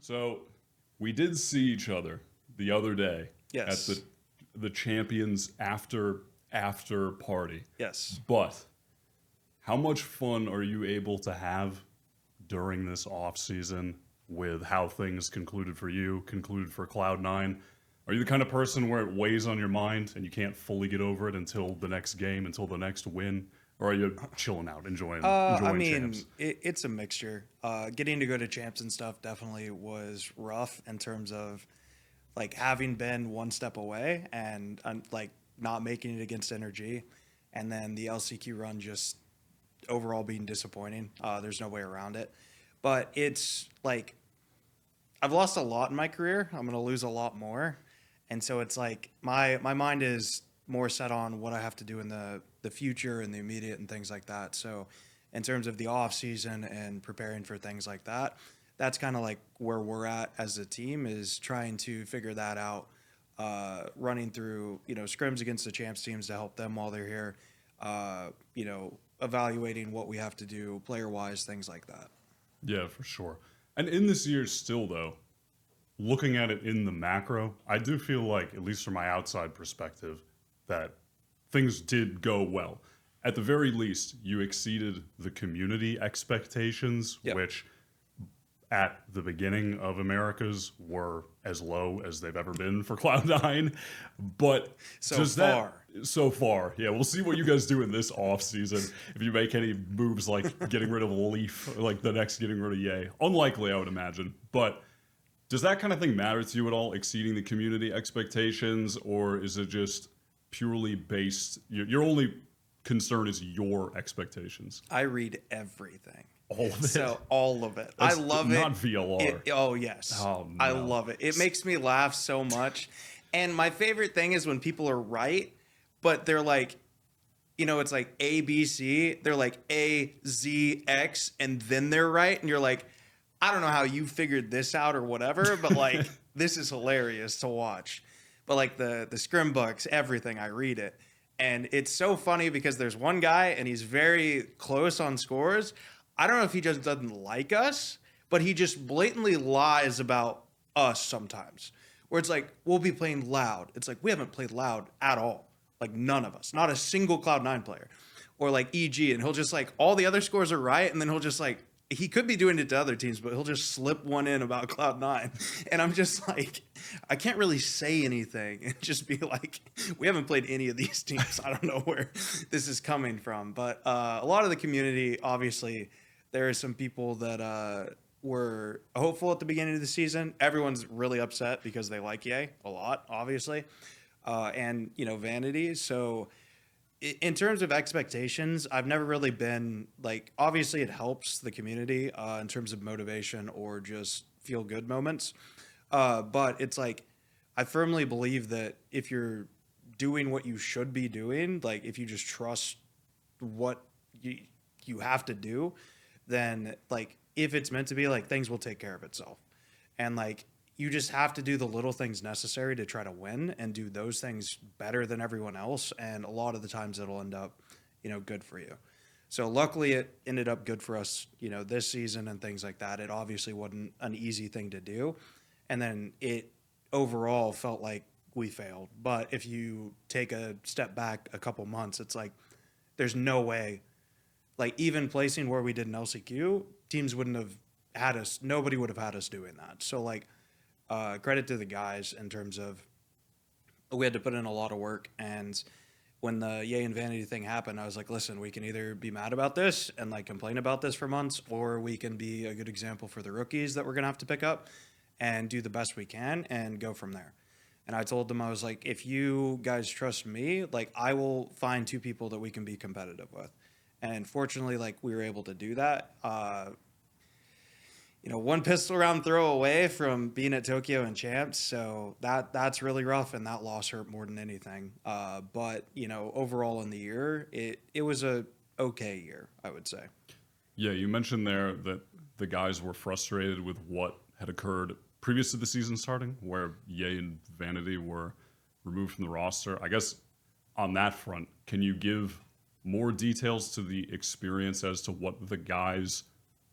So we did see each other the other day at Yes. the champions after party. Yes. But how much fun are you able to have during this off season with how things concluded for you, concluded for Cloud9? Are you the kind of person where it weighs on your mind and you can't fully get over it until the next game, until the next win? Or are you chilling out, I enjoying mean, champs? it's a mixture. Getting to go to champs and stuff definitely was rough in terms of like having been one step away and like not making it against NRG, and then the LCQ run just overall being disappointing. There's no way around it. But it's like I've lost a lot in my career. I'm gonna lose a lot more, and so it's like my mind is more set on what I have to do in the future and the immediate and things like that. So, in terms of the off season and preparing for things like that, that's kind of like where we're at as a team is trying to figure that out. Running through scrims against the champs teams to help them while they're here. Evaluating what we have to do player wise, things like that. Yeah, for sure. And in this year still though, looking at it in the macro, I do feel like, at least from my outside perspective, that things did go well. At the very least, you exceeded the community expectations, Yep. which at the beginning of Americas were as low as they've ever been for Cloud9. But So does far. so far, yeah, we'll see what you guys do in this off season. If you make any moves like getting rid of Leaf, like the next getting rid of Yay. Unlikely, I would imagine. But does that kind of thing matter to you at all, exceeding the community expectations, or is it just purely based? Your only concern is your expectations. I read everything. All of it. So all of it. That's I love it. not VLR. Oh yes. Oh, I no. love it. It makes me laugh so much. And my favorite thing is when people are right, but they're like, it's like A, B, C. They're like A, Z, X, and then they're right. And you're like, I don't know how you figured this out or whatever, but like this is hilarious to watch. But like the scrim books, everything, I read it. And it's so funny because there's one guy and he's very close on scores. I don't know if he just doesn't like us, but he just blatantly lies about us sometimes. Where it's like, we'll be playing loud. It's like, we haven't played loud at all. Like, none of us. Not a single Cloud9 player. Or like EG, and he'll just like, all the other scores are right, and then he'll just like, he could be doing it to other teams, but he'll just slip one in about Cloud9. And I'm just like, I can't really say anything and just be like, we haven't played any of these teams. I don't know where this is coming from. But a lot of the community, obviously, there are some people that were hopeful at the beginning of the season. Everyone's really upset because they like Yay a lot, obviously, and Vanity. So in terms of expectations, I've never really been like. Obviously, it helps the community in terms of motivation or just feel good moments. But it's like I firmly believe that if you're doing what you should be doing, like if you just trust what you have to do, then like if it's meant to be, like things will take care of itself. And like you just have to do the little things necessary to try to win and do those things better than everyone else. And a lot of the times it'll end up, good for you. So luckily it ended up good for us, this season and things like that. It obviously wasn't an easy thing to do. And then it overall felt like we failed. But if you take a step back a couple months, it's like there's no way, like even placing where we did in LCQ, teams wouldn't have had us. Nobody would have had us doing that. So like, credit to the guys in terms of we had to put in a lot of work. And when the Yay and Vanity thing happened, I was like, listen, we can either be mad about this and like complain about this for months, or we can be a good example for the rookies that we're gonna have to pick up and do the best we can and go from there. And I told them, I was like, if you guys trust me, like I will find two people that we can be competitive with. And fortunately, like we were able to do that. One pistol round throw away from being at Tokyo and champs. So that's really rough, and that loss hurt more than anything. But overall in the year, it was a okay year, I would say. Yeah, you mentioned there that the guys were frustrated with what had occurred previous to the season starting, where Yay and Vanity were removed from the roster. I guess on that front, can you give more details to the experience as to what the guys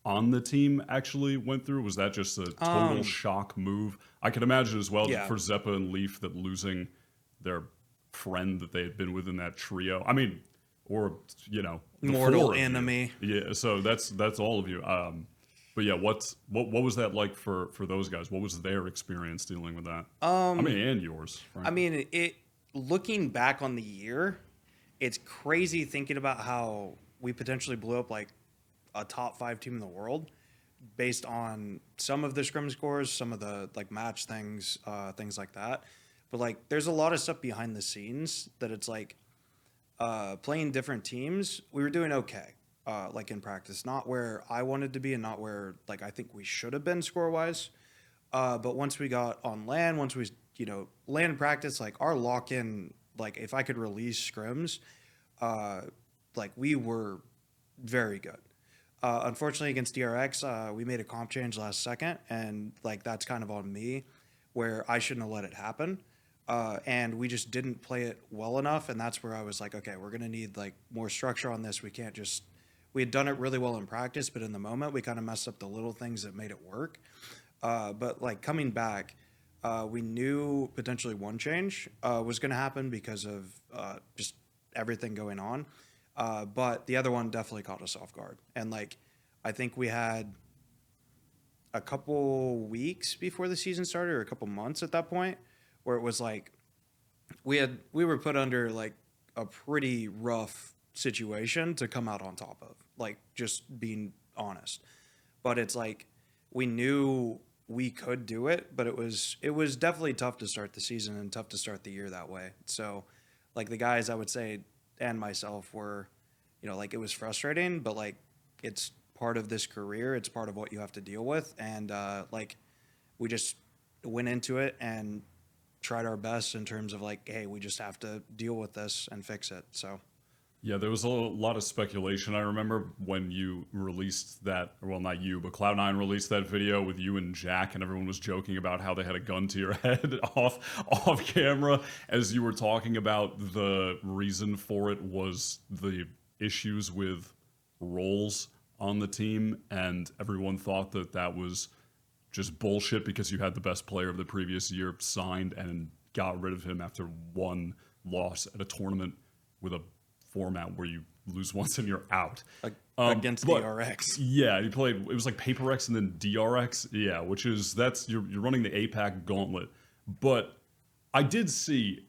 on the team actually went through? Was that just a total shock move? I can imagine as well Yeah. for Zeppa and Leaf that losing their friend that they had been with in that trio. I mean, or the Mortal four of you. enemy. Yeah, so that's all of you. But yeah, what was that like for those guys? What was their experience dealing with that? I mean, and yours. I Frankly. mean, looking back on the year, it's crazy thinking about how we potentially blew up like a top 5 team in the world based on some of the scrim scores, some of the like match things, things like that. But like, there's a lot of stuff behind the scenes that it's like playing different teams. We were doing okay, like in practice, not where I wanted to be and not where like I think we should have been score wise. But once we got on land, once we land practice, like our lock in, like if I could release scrims, like we were very good. Unfortunately, against DRX, we made a comp change last second, and like that's kind of on me, where I shouldn't have let it happen, and we just didn't play it well enough, and that's where I was like, okay, we're gonna need like more structure on this. We can't just. We had done it really well in practice, but in the moment, we kind of messed up the little things that made it work. But like coming back, we knew potentially one change was going to happen because of just everything going on. But the other one definitely caught us off guard. And like, I think we had a couple weeks before the season started, or a couple months at that point, where it was like we were put under like a pretty rough situation to come out on top of. Like just being honest. But it's like we knew we could do it, but it was definitely tough to start the season and tough to start the year that way. So like the guys I would say and myself were, like it was frustrating, but like it's part of this career. It's part of what you have to deal with. And like we just went into it and tried our best in terms of like, hey, we just have to deal with this and fix it. So Yeah, there was a lot of speculation. I remember when you released that, well, not you, but Cloud9 released that video with you and Jack, and everyone was joking about how they had a gun to your head off camera as you were talking about the reason for it was the issues with roles on the team, and everyone thought that that was just bullshit because you had the best player of the previous year signed and got rid of him after one loss at a tournament with a format where you lose once and you're out. against but- DRX. Yeah, you played. It was like Paper X and then DRX. Yeah, which is you're running the APAC gauntlet. But I did see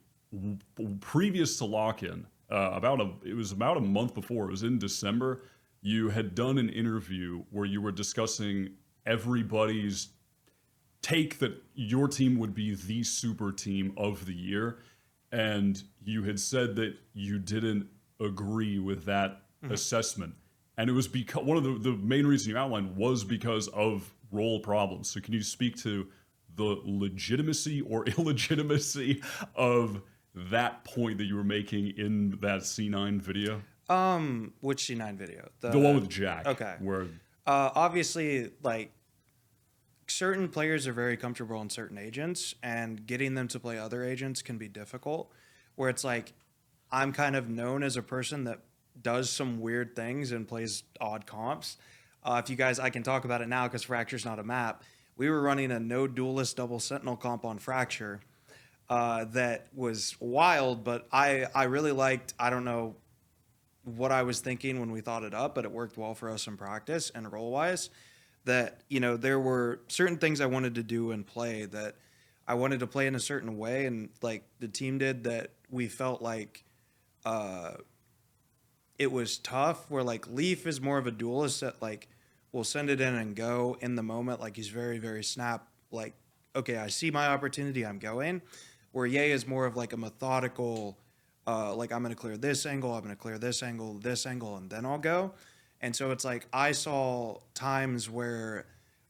previous to lock-in, it was about a month before. It was in December. You had done an interview where you were discussing everybody's take that your team would be the super team of the year, and you had said that you didn't agree with that assessment, and it was because one of the main reasons you outlined was because of role problems. So can you speak to the legitimacy or illegitimacy of that point that you were making in that C9 video? Which C9 video? The one with Jack. Okay. Where Obviously, like certain players are very comfortable in certain agents, and getting them to play other agents can be difficult. Where it's like, I'm kind of known as a person that does some weird things and plays odd comps. If you guys, I can talk about it now because Fracture's not a map. We were running a no duelist double sentinel comp on Fracture that was wild, but I really liked. I don't know what I was thinking when we thought it up, but it worked well for us in practice and role wise. That there were certain things I wanted to do and play that I wanted to play in a certain way, and like the team did that we felt like it was tough. Where like Leaf is more of a duelist that like will send it in and go in the moment. Like he's very very snap. Like okay, I see my opportunity, I'm going. Where Ye is more of like a methodical. Like I'm going to clear this angle, I'm going to clear this angle, and then I'll go. And so it's like I saw times where,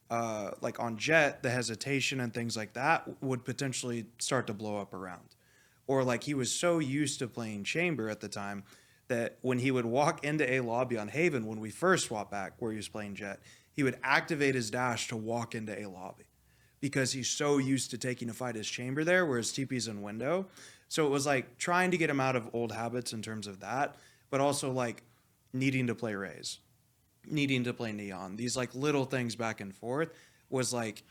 like on Jet, the hesitation and things like that would potentially start to blow up around. Or like he was so used to playing Chamber at the time that when he would walk into a lobby on Haven, when we first swapped back where he was playing Jet, he would activate his dash to walk into a lobby because he's so used to taking a fight as Chamber there, whereas TP's in window. So it was like trying to get him out of old habits in terms of that, but also like needing to play Raze. needing to play Neon. These like little things back and forth was like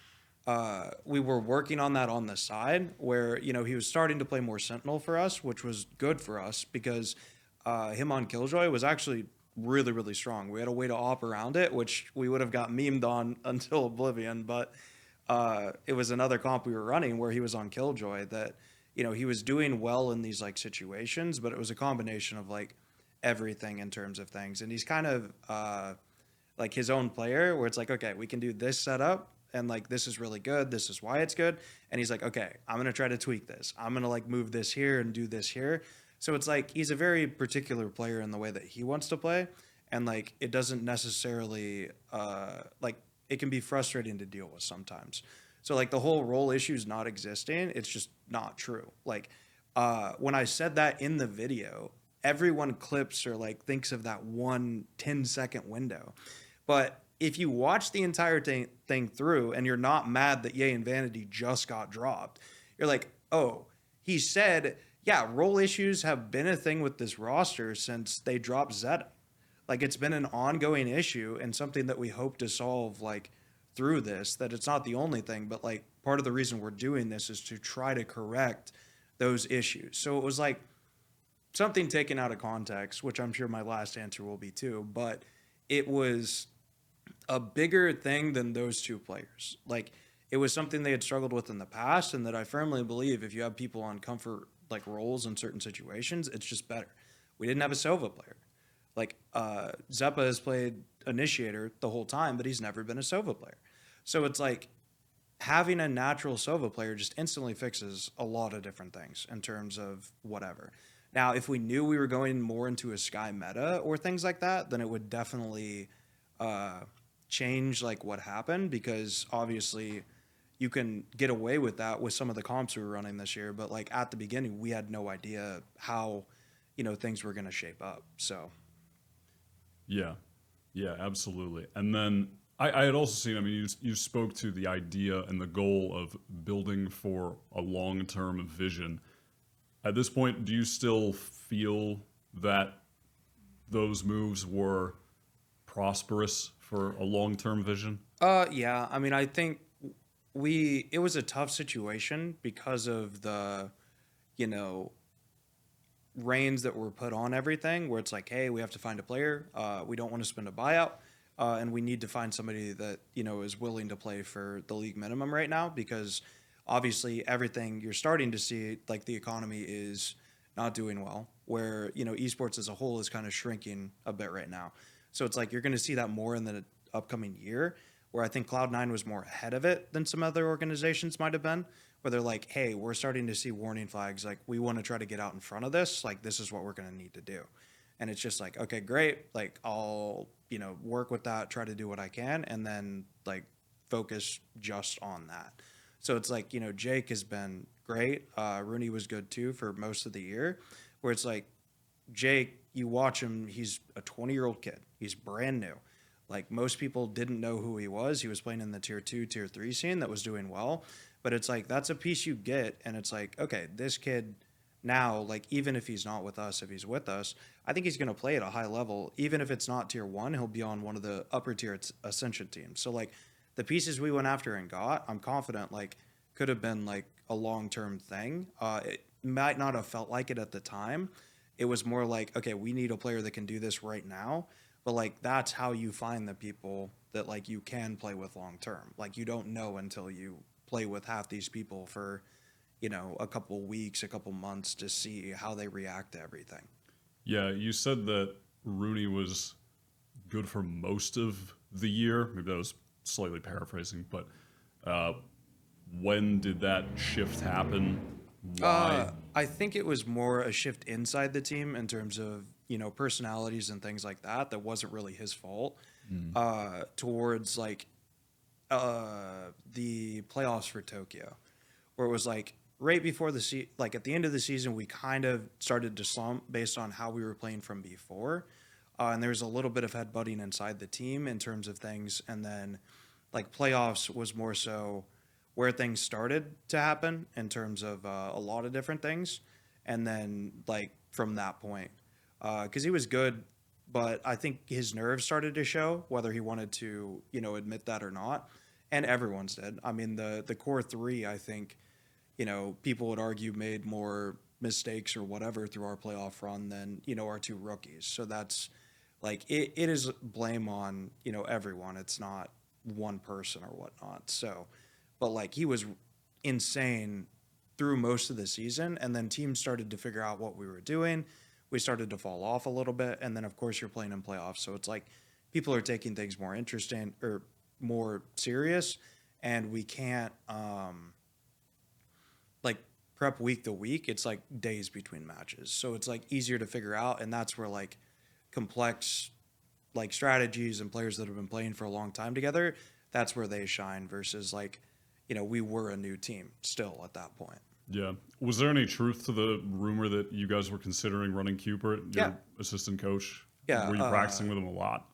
we were working on that on the side where he was starting to play more Sentinel for us, which was good for us because him on Killjoy was actually really really strong. We had a way to op around it, which we would have got memed on until oblivion, but it was another comp we were running where he was on Killjoy that he was doing well in these like situations, but it was a combination of like everything in terms of things, and he's kind of like his own player where it's like, okay, we can do this setup and like this is really good, this is why it's good, and he's like, okay, I'm gonna try to tweak this, I'm gonna like move this here and do this here. So it's like he's a very particular player in the way that he wants to play, and like it doesn't necessarily like it can be frustrating to deal with sometimes. So like the whole role issues not existing, it's just not true. Like when I said that in the video, everyone clips or like thinks of that 1 10-second window. But if you watch the entire thing through and you're not mad that Ye and Vanity just got dropped, you're like, oh, he said, yeah, role issues have been a thing with this roster since they dropped Zeta. Like it's been an ongoing issue and something that we hope to solve like through this, that it's not the only thing, but like part of the reason we're doing this is to try to correct those issues. So it was like something taken out of context, which I'm sure my last answer will be too, but it was a bigger thing than those two players. Like it was something they had struggled with in the past, and that I firmly believe if you have people on comfort like roles in certain situations, it's just better. We didn't have a Sova player. Like Zeppa has played Initiator the whole time, but he's never been a Sova player. So it's like having a natural Sova player just instantly fixes a lot of different things in terms of whatever. Now, if we knew we were going more into a Sky meta or things like that, then it would definitely change like what happened, because obviously you can get away with that with some of the comps we were running this year. But like at the beginning, we had no idea how things were going to shape up. So Yeah, yeah, absolutely. And then I had also seen, I mean, you spoke to the idea and the goal of building for a long-term vision. At this point, do you still feel that those moves were prosperous for a long-term vision? yeah, I mean, I think it was a tough situation because of the, you know, reins that were put on everything, where it's like, hey, we have to find a player. We don't want to spend a buyout. And we need to find somebody that, is willing to play for the league minimum right now, because obviously everything you're starting to see, like the economy is not doing well, where, esports as a whole is kind of shrinking a bit right now. So it's like you're going to see that more in the upcoming year, where I think Cloud9 was more ahead of it than some other organizations might have been, where they're like, hey, we're starting to see warning flags. Like, we want to try to get out in front of this. Like, this is what we're going to need to do. And it's just like, okay, great. Like, I'll, work with that, try to do what I can, and then, like, focus just on that. So it's like, Jake has been great. Rooney was good too for most of the year, where it's like, Jake, you watch him, he's a 20-year-old kid. He's brand new. Like, most people didn't know who he was. He was playing in the tier 2, tier 3 scene that was doing well. But it's like, that's a piece you get. And it's like, okay, this kid now, like, even if he's not with us, if he's with us, I think he's going to play at a high level. Even if it's not tier 1, he'll be on one of the upper tier Ascension teams. So, like, the pieces we went after and got, I'm confident, like, could have been, like, a long-term thing. It might not have felt like it at the time. It was more like, okay, we need a player that can do this right now. But, like, that's how you find the people that, like, you can play with long-term. Like, you don't know until you play with half these people for, a couple weeks, a couple months to see how they react to everything. Yeah, you said that Rooney was good for most of the year. Maybe that was slightly paraphrasing, but when did that shift happen? Why? I think it was more a shift inside the team in terms of, personalities and things like that. That wasn't really his fault. Towards like the playoffs for Tokyo, where it was like right before like at the end of the season, we kind of started to slump based on how we were playing from before. And there was a little bit of headbutting inside the team in terms of things. And then like playoffs was more so where things started to happen in terms of a lot of different things. And then like from that point, because he was good but I think his nerves started to show, whether he wanted to, admit that or not. And everyone's did. I mean, the core three, I think, people would argue made more mistakes or whatever through our playoff run than, our two rookies. So that's like it is blame on, everyone. It's not one person or whatnot. So, but like he was insane through most of the season, and then teams started to figure out what we were doing. We started to fall off a little bit, and then of course you're playing in playoffs, so it's like people are taking things more interesting or more serious, and we can't like prep week to week. It's like days between matches, so it's like easier to figure out, and that's where like complex like strategies and players that have been playing for a long time together, that's where they shine versus like we were a new team still at that point. Yeah. Was there any truth to the rumor that you guys were considering running Cupert, your Yeah. assistant coach? Yeah, Were you practicing with him a lot?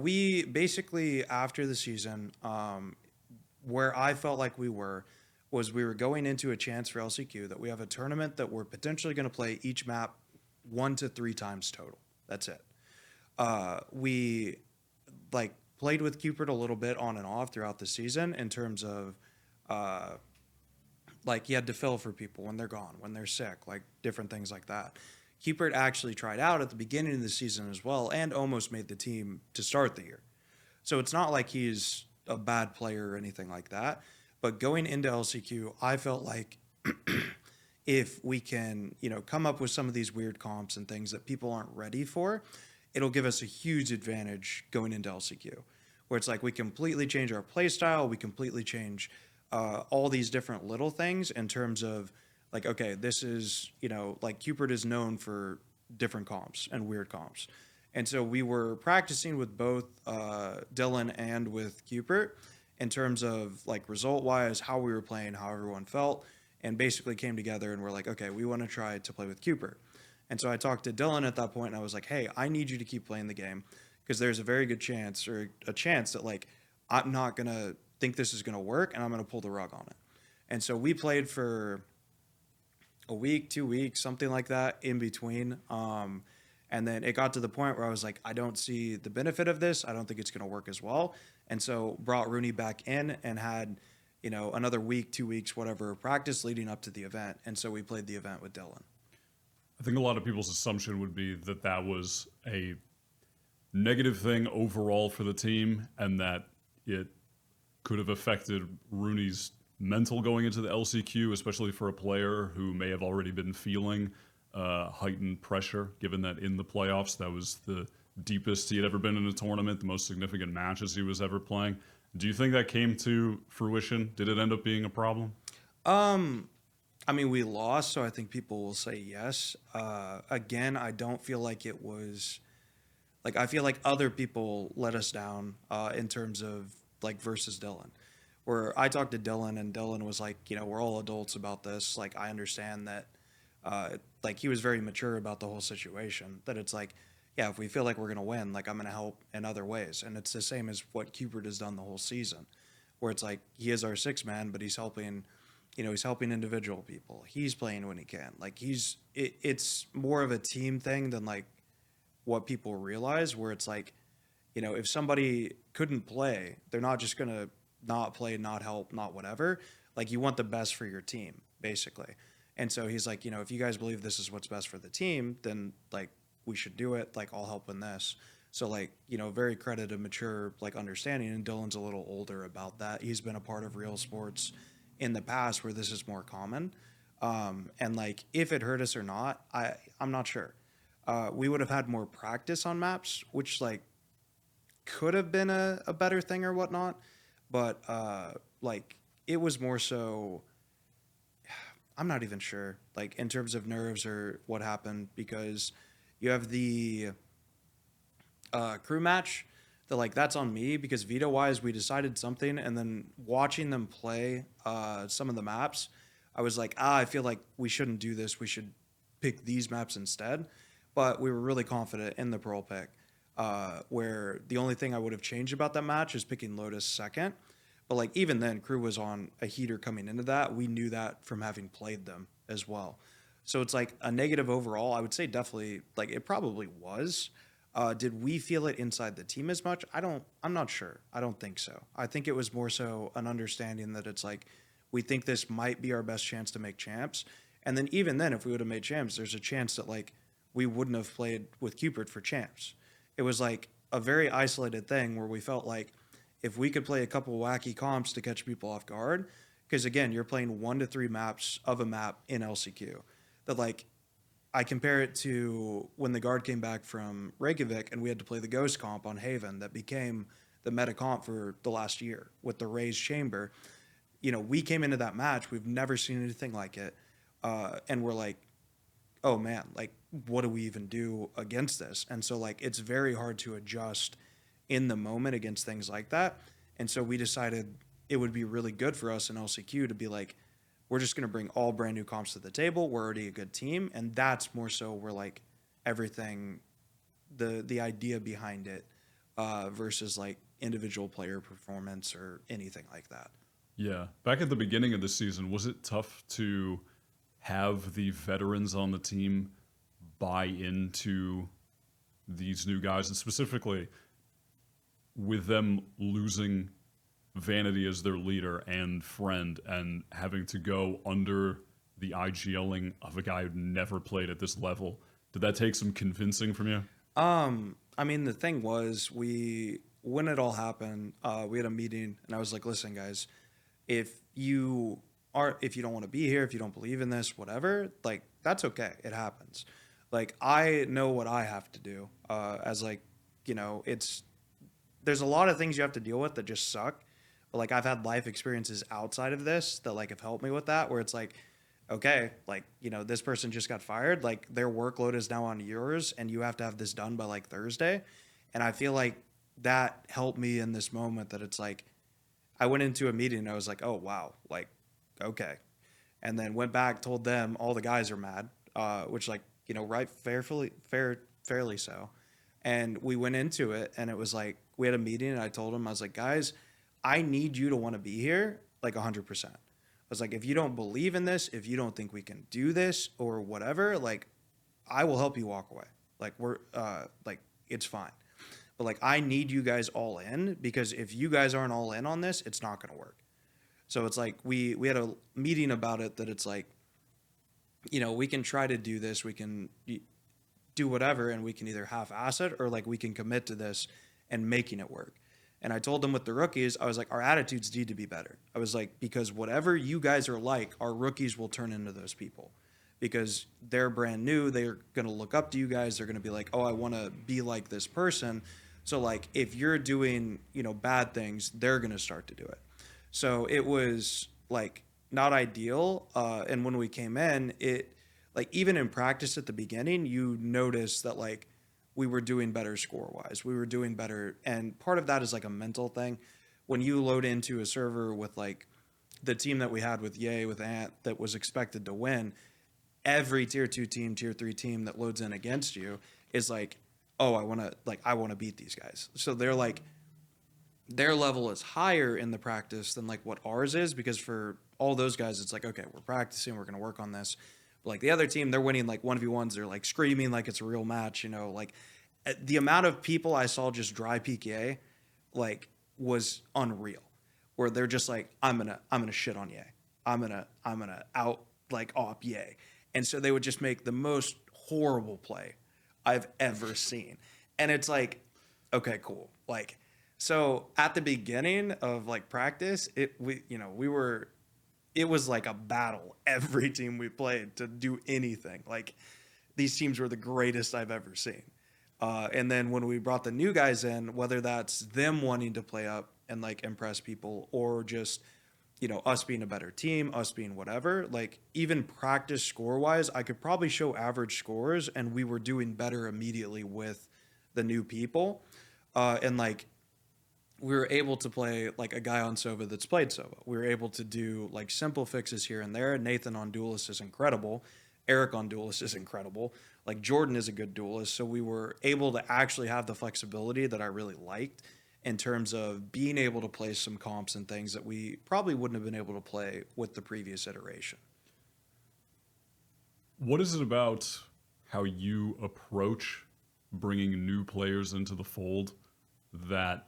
We basically after the season, where I felt like we were going into a chance for LCQ that we have a tournament that we're potentially going to play each map 1 to 3 times total. That's it. We like played with Cupert a little bit on and off throughout the season in terms of like you had to fill for people when they're gone, when they're sick, like different things like that. Cupert actually tried out at the beginning of the season as well and almost made the team to start the year. So it's not like he's a bad player or anything like that. But going into LCQ, I felt like if we can, come up with some of these weird comps and things that people aren't ready for, it'll give us a huge advantage going into LCQ, where it's like we completely change our play style, we completely change all these different little things in terms of like, okay, this is, like Cupert is known for different comps and weird comps. And so we were practicing with both Dylan and with Cupert in terms of like result wise, how we were playing, how everyone felt, and basically came together and we're like, okay, we want to try to play with Cupert. And so I talked to Dylan at that point and I was like, hey, I need you to keep playing the game because there's a very good chance or a chance that like I'm not going to think this is going to work and I'm going to pull the rug on it. And so we played for a week, 2 weeks, something like that in between. And then it got to the point where I was like, I don't see the benefit of this. I don't think it's going to work as well. And so brought Rooney back in and had, another week, 2 weeks, whatever, practice leading up to the event. And so we played the event with Dylan. I think a lot of people's assumption would be that that was a negative thing overall for the team and that it could have affected Rooney's mental going into the LCQ, especially for a player who may have already been feeling heightened pressure, given that in the playoffs, that was the deepest he had ever been in a tournament, the most significant matches he was ever playing. Do you think that came to fruition? Did it end up being a problem? I mean, we lost, so I think people will say yes. Again, I don't feel like it was like I feel like other people let us down in terms of like versus Dylan. Where I talked to Dylan and Dylan was like, we're all adults about this. Like I understand that like he was very mature about the whole situation. That it's like, yeah, if we feel like we're gonna win, like I'm gonna help in other ways. And it's the same as what Cupert has done the whole season. Where it's like he is our sixth man, but he's helping he's helping individual people. He's playing when he can. Like it's more of a team thing than like what people realize. Where it's like, if somebody couldn't play, they're not just gonna not play, not help, not whatever. Like you want the best for your team, basically. And so he's like, if you guys believe this is what's best for the team, then like we should do it. Like I'll help in this. So like, very credited, mature, like understanding. And Dylan's a little older about that. He's been a part of real sports in the past where this is more common. And like if it hurt us or not, I'm not sure. We would have had more practice on maps, which like could have been a better thing or whatnot. But like it was more so I'm not even sure, like in terms of nerves or what happened, because you have the crew match that like that's on me because veto wise we decided something and then watching them play some of the maps, I was like, I feel like we shouldn't do this. We should pick these maps instead. But we were really confident in the Pearl pick, where the only thing I would have changed about that match is picking Lotus second. But like even then, crew was on a heater coming into that. We knew that from having played them as well. So it's like a negative overall. I would say definitely like it probably was. Did we feel it inside the team as much? I'm not sure. I don't think so. I think it was more so an understanding that it's like, we think this might be our best chance to make champs. And then even then, if we would have made champs, there's a chance that like we wouldn't have played with Cupid for champs. It was like a very isolated thing where we felt like if we could play a couple wacky comps to catch people off guard, because again, you're playing 1 to 3 maps of a map in LCQ, that like I compare it to when the guard came back from Reykjavik and we had to play the Ghost comp on Haven that became the meta comp for the last year with the Raised Chamber. You know, we came into that match, we've never seen anything like it. And we're like, oh man, like, what do we even do against this? And so, like, it's very hard to adjust in the moment against things like that. And so we decided it would be really good for us in LCQ to be like, we're just going to bring all brand new comps to the table. We're already a good team. And that's more so where, like, everything, the idea behind it versus, like, individual player performance or anything like that. Yeah. Back at the beginning of the season, was it tough to have the veterans on the team buy into these new guys, and specifically with them losing Vanity as their leader and friend and having to go under the IGLing of a guy who never played at this level? Did that take some convincing from you? I mean, the thing was, when it all happened, we had a meeting, and I was like, "Listen, guys, if you don't want to be here, if you don't believe in this, whatever, like that's okay. It happens. Like I know what I have to do. As like, you know, there's a lot of things you have to deal with that just suck. But like I've had life experiences outside of this that like have helped me with that, where it's like, okay, like, you know, this person just got fired, like their workload is now on yours and you have to have this done by like Thursday. And I feel like that helped me in this moment, that it's like I went into a meeting and I was like, oh wow, like, okay. And then went back, told them all the guys are mad, which like, you know, right, fairly so. And we went into it and it was like, we had a meeting and I told them, I was like, guys, I need you to want to be here like 100%. I was like, if you don't believe in this, if you don't think we can do this or whatever, like I will help you walk away. Like like it's fine. But like I need you guys all in, because if you guys aren't all in on this, it's not going to work. So it's like we had a meeting about it, that it's like, you know, we can try to do this, we can do whatever, and we can either half-ass it or like we can commit to this and making it work. And I told them with the rookies, I was like, our attitudes need to be better. I was like, because whatever you guys are like, our rookies will turn into those people, because they're brand new. They're going to look up to you guys. They're going to be like, oh, I want to be like this person. So like if you're doing, you know, bad things, they're going to start to do it. So it was like not ideal. And when we came in, it like even in practice at the beginning, you notice that like we were doing better score wise. We were doing better. And part of that is like a mental thing. When you load into a server with like the team that we had with Ye, with Ant, that was expected to win, every tier 2 team, tier 3 team that loads in against you is like, oh, I want to beat these guys. So they're like, their level is higher in the practice than like what ours is, because for all those guys, it's like, okay, we're practicing, we're going to work on this. But like the other team, they're winning like 1v1s. They're like screaming like it's a real match, you know, like the amount of people I saw just dry PKA like was unreal, where they're just like, I'm going to shit on Ye. I'm going to out like op Ye. And so they would just make the most horrible play I've ever seen. And it's like, okay, cool. Like, so at the beginning of like practice, it was like a battle every team we played to do anything. Like these teams were the greatest I've ever seen. And then when we brought the new guys in, whether that's them wanting to play up and like impress people, or just, you know, us being a better team, us being whatever, like even practice score wise, I could probably show average scores and we were doing better immediately with the new people. And like, we were able to play like a guy on Sova that's played Sova. We were able to do like simple fixes here and there. Nathan on Duelist is incredible. Eric on Duelist is incredible. Like Jordan is a good duelist. So we were able to actually have the flexibility that I really liked in terms of being able to play some comps and things that we probably wouldn't have been able to play with the previous iteration. What is it about how you approach bringing new players into the fold that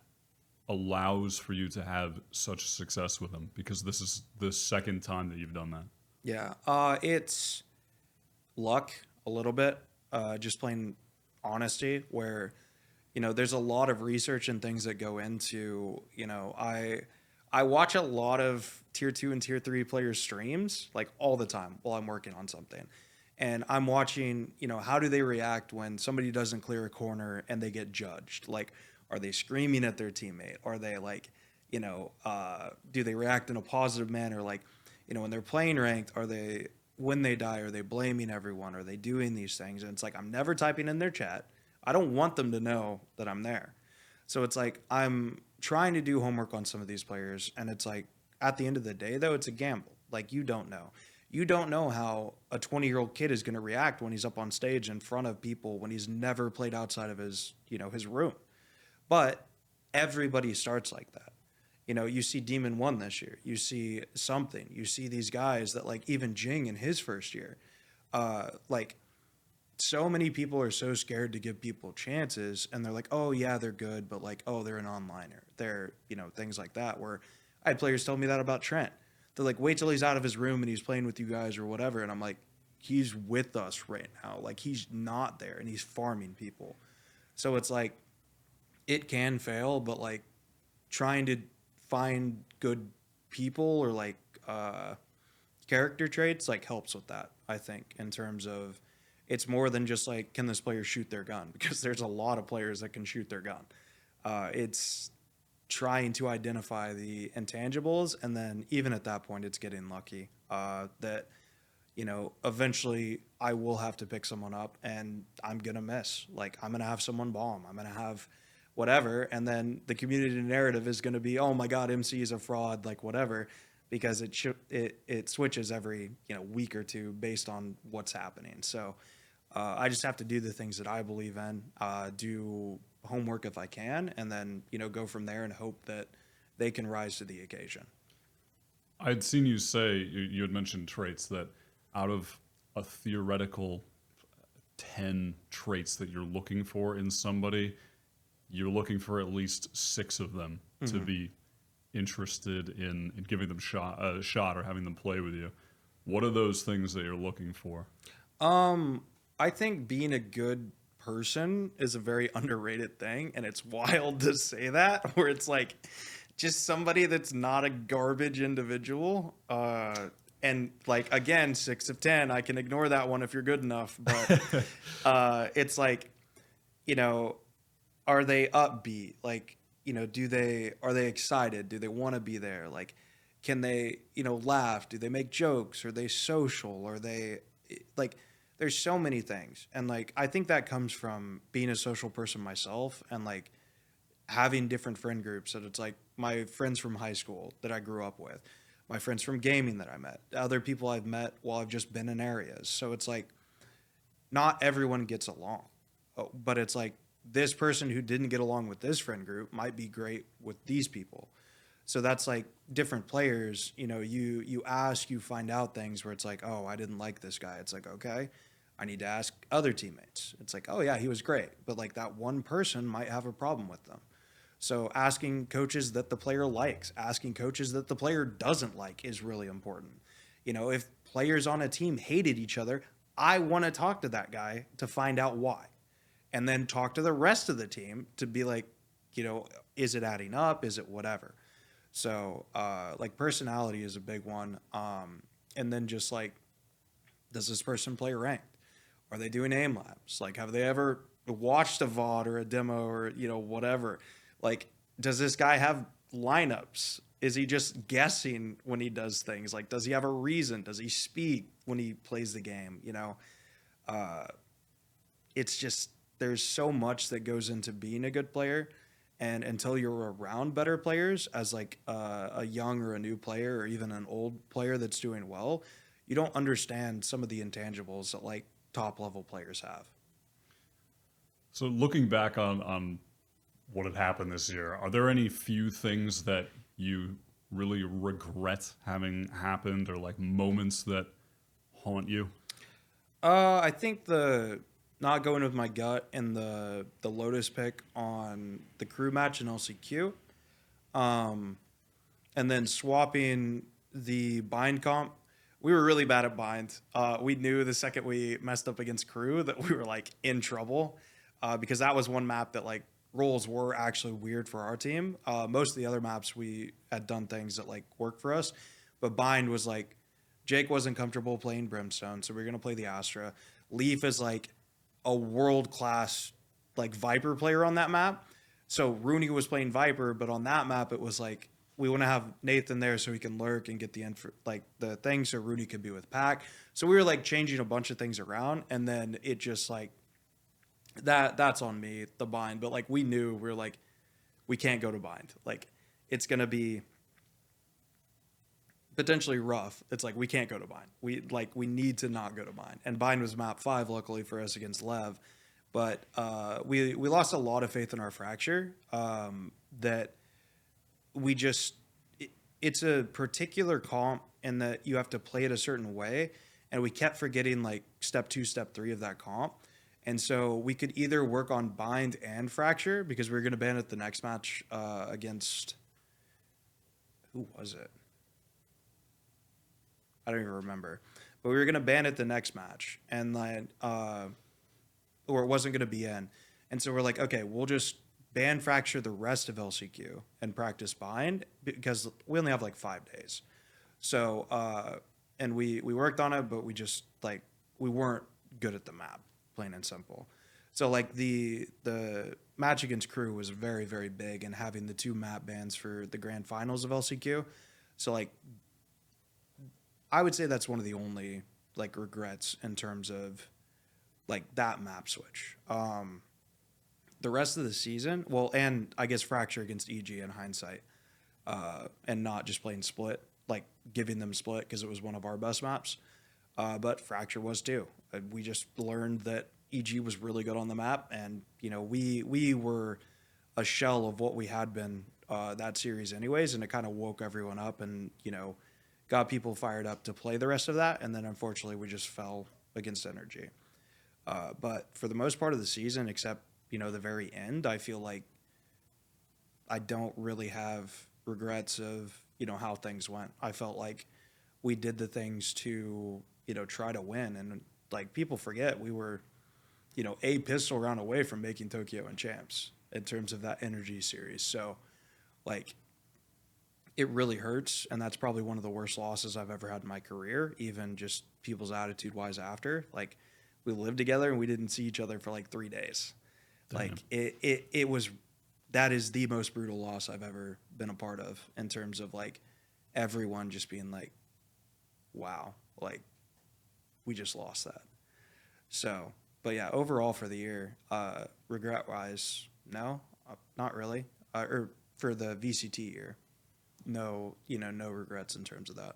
allows for you to have such success with them? Because this is the second time that you've done that. Yeah, it's luck a little bit, just plain honesty, where there's a lot of research and things that go into, I watch a lot of tier 2 and tier 3 players streams like all the time while I'm working on something. And I'm watching, how do they react when somebody doesn't clear a corner and they get judged? Like, are they screaming at their teammate? Are they like, do they react in a positive manner? Like, when they're playing ranked, when they die, are they blaming everyone? Are they doing these things? And it's like, I'm never typing in their chat. I don't want them to know that I'm there. So it's like, I'm trying to do homework on some of these players. And it's like, at the end of the day, though, it's a gamble. Like, you don't know. You don't know how a 20-year-old kid is going to react when he's up on stage in front of people when he's never played outside of his room. But everybody starts like that. You see Demon 1 this year. You see something. You see these guys that, like, even Jing in his first year. Like, so many people are so scared to give people chances, and they're like, oh, yeah, they're good, but, like, oh, they're an onliner. They're, things like that, where I had players tell me that about Trent. They're like, wait till he's out of his room and he's playing with you guys or whatever. And I'm like, he's with us right now. Like, he's not there, and he's farming people. So it's like, it can fail, but, like, trying to find good people or, like, character traits, like, helps with that, I think, in terms of it's more than just, like, can this player shoot their gun? Because there's a lot of players that can shoot their gun. It's trying to identify the intangibles, and then even at that point, it's getting lucky that, eventually I will have to pick someone up, and I'm going to miss. Like, I'm going to have someone bomb. I'm going to have whatever, and then the community narrative is going to be, oh my God, MC is a fraud, like whatever, because it switches every week or two based on what's happening. So I just have to do the things that I believe in, do homework if I can, and then go from there and hope that they can rise to the occasion. I'd seen you say, you had mentioned traits that out of a theoretical 10 traits that you're looking for in somebody, you're looking for at least 6 of them to be interested in giving them a shot or having them play with you. What are those things that you're looking for? I think being a good person is a very underrated thing, and it's wild to say that, where it's like just somebody that's not a garbage individual. And like, again, 6 of 10, I can ignore that one if you're good enough, but it's like, are they upbeat? Like, are they excited? Do they want to be there? Like, can they, laugh? Do they make jokes? Are they social? Are they like, there's so many things. And like, I think that comes from being a social person myself and like having different friend groups. So it's like my friends from high school that I grew up with, my friends from gaming that I met, other people I've met while I've just been in areas. So it's like, not everyone gets along, but it's like this person who didn't get along with this friend group might be great with these people. So that's like different players, you ask, you find out things where it's like, oh, I didn't like this guy. It's like, okay, I need to ask other teammates. It's like, oh yeah, he was great. But like that one person might have a problem with them. So asking coaches that the player likes, asking coaches that the player doesn't like is really important. If players on a team hated each other, I want to talk to that guy to find out why. And then talk to the rest of the team to be like, is it adding up? Is it whatever? So, like, personality is a big one. And then just like, does this person play ranked? Are they doing aim labs? Like, have they ever watched a VOD or a demo or, whatever? Like, does this guy have lineups? Is he just guessing when he does things? Like, does he have a reason? Does he speak when he plays the game? It's just, there's so much that goes into being a good player. And until you're around better players as like a young or a new player or even an old player that's doing well, you don't understand some of the intangibles that like top level players have. So looking back on what had happened this year, are there any few things that you really regret having happened or like moments that haunt you? I think the not going with my gut in the Lotus pick on the crew match in LCQ, and then swapping the bind comp. We were really bad at bind. We knew the second we messed up against crew that we were like in trouble, because that was one map that like rolls were actually weird for our team. Most of the other maps we had done things that like worked for us, but bind was like Jake wasn't comfortable playing Brimstone, so we are gonna play the Astra. Leaf is like a world class like Viper player on that map. So Rooney was playing Viper, but on that map it was like we want to have Nathan there so he can lurk and get the like the thing so Rooney could be with Pack. So we were like changing a bunch of things around, and then it just like that's on me, the bind. But like we knew we were like we can't go to bind. Like it's gonna be potentially rough. It's like we can't go to bind. We need to not go to bind. And bind was map 5 luckily for us against Lev. But we lost a lot of faith in our fracture, that we just it's a particular comp in that you have to play it a certain way, and we kept forgetting like step 2, step 3 of that comp. And so we could either work on bind and fracture because we were going to ban it the next match against who was it? I don't even remember. But we were going to ban it the next match, and then or it wasn't going to be in. And so we're like, okay, we'll just ban fracture the rest of LCQ and practice bind because we only have like 5 days. So and we worked on it, but we just like we weren't good at the map, plain and simple. So like the match against crew was very, very big, and having the 2 map bans for the grand finals of LCQ. So like I would say that's one of the only like regrets in terms of like that map switch. The rest of the season, well, and I guess fracture against EG in hindsight, and not just playing split, like giving them split because it was one of our best maps. But fracture was too. We just learned that EG was really good on the map, and you know we were a shell of what we had been that series anyways, and it kind of woke everyone up and you know got people fired up to play the rest of that. And then unfortunately we just fell against Energy. But for the most part of the season, except you know the very end, I feel like I don't really have regrets of you know how things went. I felt like we did the things to you know try to win, and like people forget we were you know a pistol round away from making Tokyo and champs in terms of that Energy series. So like it really hurts, and that's probably one of the worst losses I've ever had in my career, even just people's attitude wise after. Like we lived together and we didn't see each other for like 3 days. Damn. Like it was that is the most brutal loss I've ever been a part of in terms of like everyone just being like, wow, like we just lost that. So, but yeah, overall for the year, regret wise, no, not really. Or for the VCT year, no, you know, no regrets in terms of that.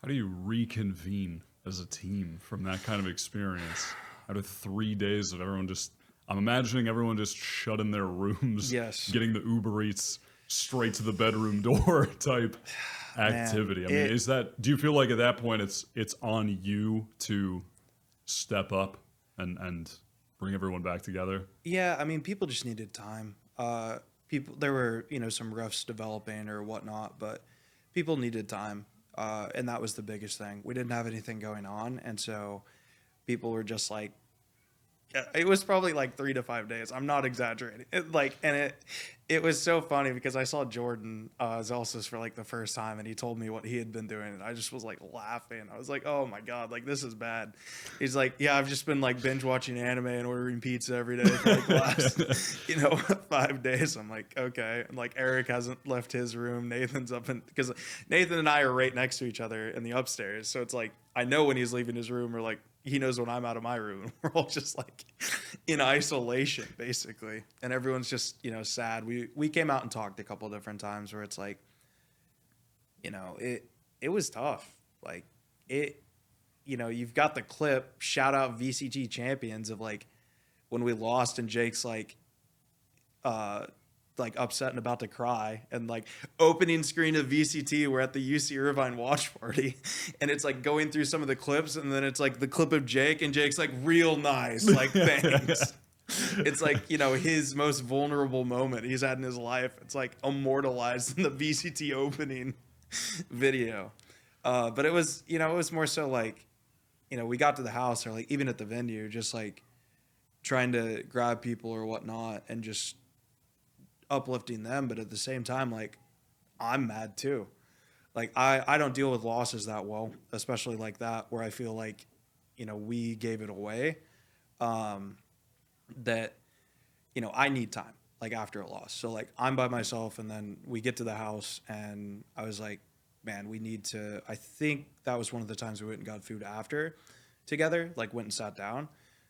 How do you reconvene as a team from that kind of experience out of 3 days of everyone just, I'm imagining everyone just shut in their rooms, yes, getting the Uber Eats straight to the bedroom door type activity. Man, I mean, is that, do you feel like at that point it's on you to step up and bring everyone back together? Yeah, I mean, people just needed time. People, there were, you know, some roughs developing or whatnot, but people needed time. And that was the biggest thing. We didn't have anything going on. And so people were just like, it was probably like 3 to 5 days. I'm not exaggerating. It was so funny because I saw Jordan Zelsis for like the first time, and he told me what he had been doing, and I just was like laughing. I was like, oh my god, like this is bad. He's like, yeah, I've just been like binge watching anime and ordering pizza every day for like the last 5 days. I'm like, okay. And like Eric hasn't left his room. Nathan's up because Nathan and I are right next to each other in the upstairs, so it's like I know when he's leaving his room, or like he knows when I'm out of my room. We're all just like in isolation basically, and everyone's just sad. We came out and talked a couple different times where it's like it was tough. Like you've got the clip, shout out VCT champions, of like when we lost and Jake's like like upset and about to cry, and like opening screen of VCT, we're at the UC Irvine watch party, and it's like going through some of the clips, and then it's like the clip of Jake, and Jake's like, real nice, like, thanks. It's like, you know, his most vulnerable moment he's had in his life. It's like immortalized in the VCT opening video. But it was, you know, it was more so like, you know, we got to the house, or like even at the venue, just like trying to grab people or whatnot and just uplifting them. But at the same time, like, I'm mad too. Like, I don't deal with losses that well, especially like that, where I feel like, you know, we gave it away. That, you know, I need time, like, after a loss. So like I'm by myself, and then we get to the house, and I was like, man, we need to, I think that was one of the times we went and got food after together, like went and sat down,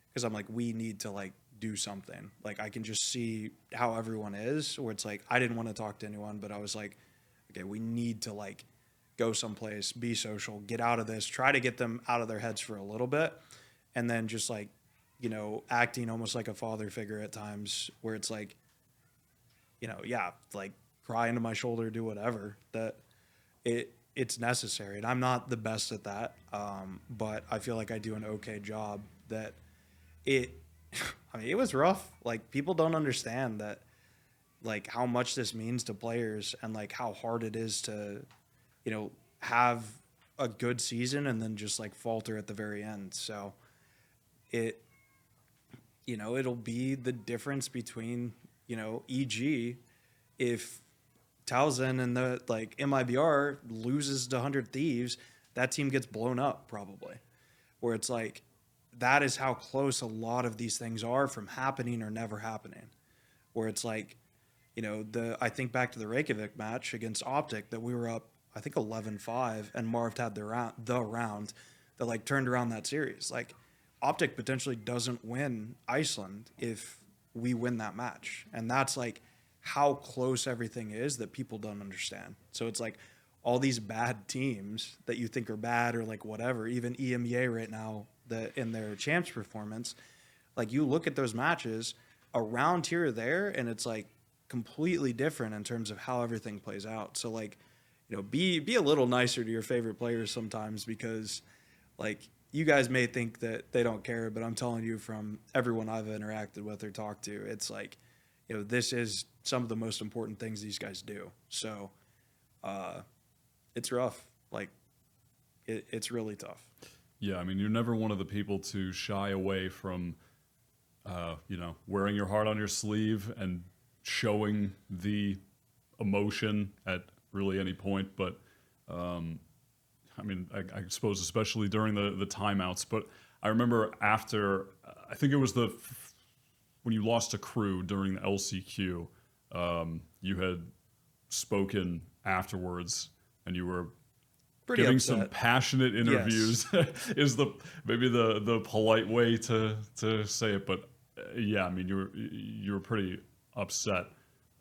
because I'm like, we need to like do something. Like, I can just see how everyone is, where it's like, I didn't want to talk to anyone, but I was like, okay, we need to like go someplace, be social, get out of this, try to get them out of their heads for a little bit. And then just like, you know, acting almost like a father figure at times, where it's like, you know, yeah, like cry into my shoulder, do whatever, that it's necessary. And I'm not the best at that. But I feel like I do an okay job. That I mean, it was rough. Like, people don't understand that, like, how much this means to players, and like how hard it is to, you know, have a good season and then just like falter at the very end. So it, you know, it'll be the difference between, you know, EG, if Towson and the like MIBR loses to 100 Thieves, that team gets blown up probably. Where it's like, that is how close a lot of these things are from happening or never happening. Where it's like, you know, I think back to the Reykjavik match against Optic, that we were up, I think 11-5, and Marv had the round that like turned around that series. Like, Optic potentially doesn't win Iceland if we win that match. And that's like how close everything is, that people don't understand. So it's like all these bad teams that you think are bad, or like whatever, even EMEA right now, that in their champs performance, like, you look at those matches around here or there, and it's like completely different in terms of how everything plays out. So like, you know, be a little nicer to your favorite players sometimes, because like, you guys may think that they don't care, but I'm telling you, from everyone I've interacted with or talked to, it's like, you know, this is some of the most important things these guys do. So it's rough. Like, it's really tough. Yeah, I mean, you're never one of the people to shy away from, you know, wearing your heart on your sleeve and showing the emotion at really any point. But I mean, I suppose especially during the timeouts. But I remember after, I think it was when you lost to Crew during the LCQ, you had spoken afterwards, and you were Pretty giving upset. some passionate interviews. Yes. Is maybe the polite way to say it. But yeah, I mean, you were pretty upset.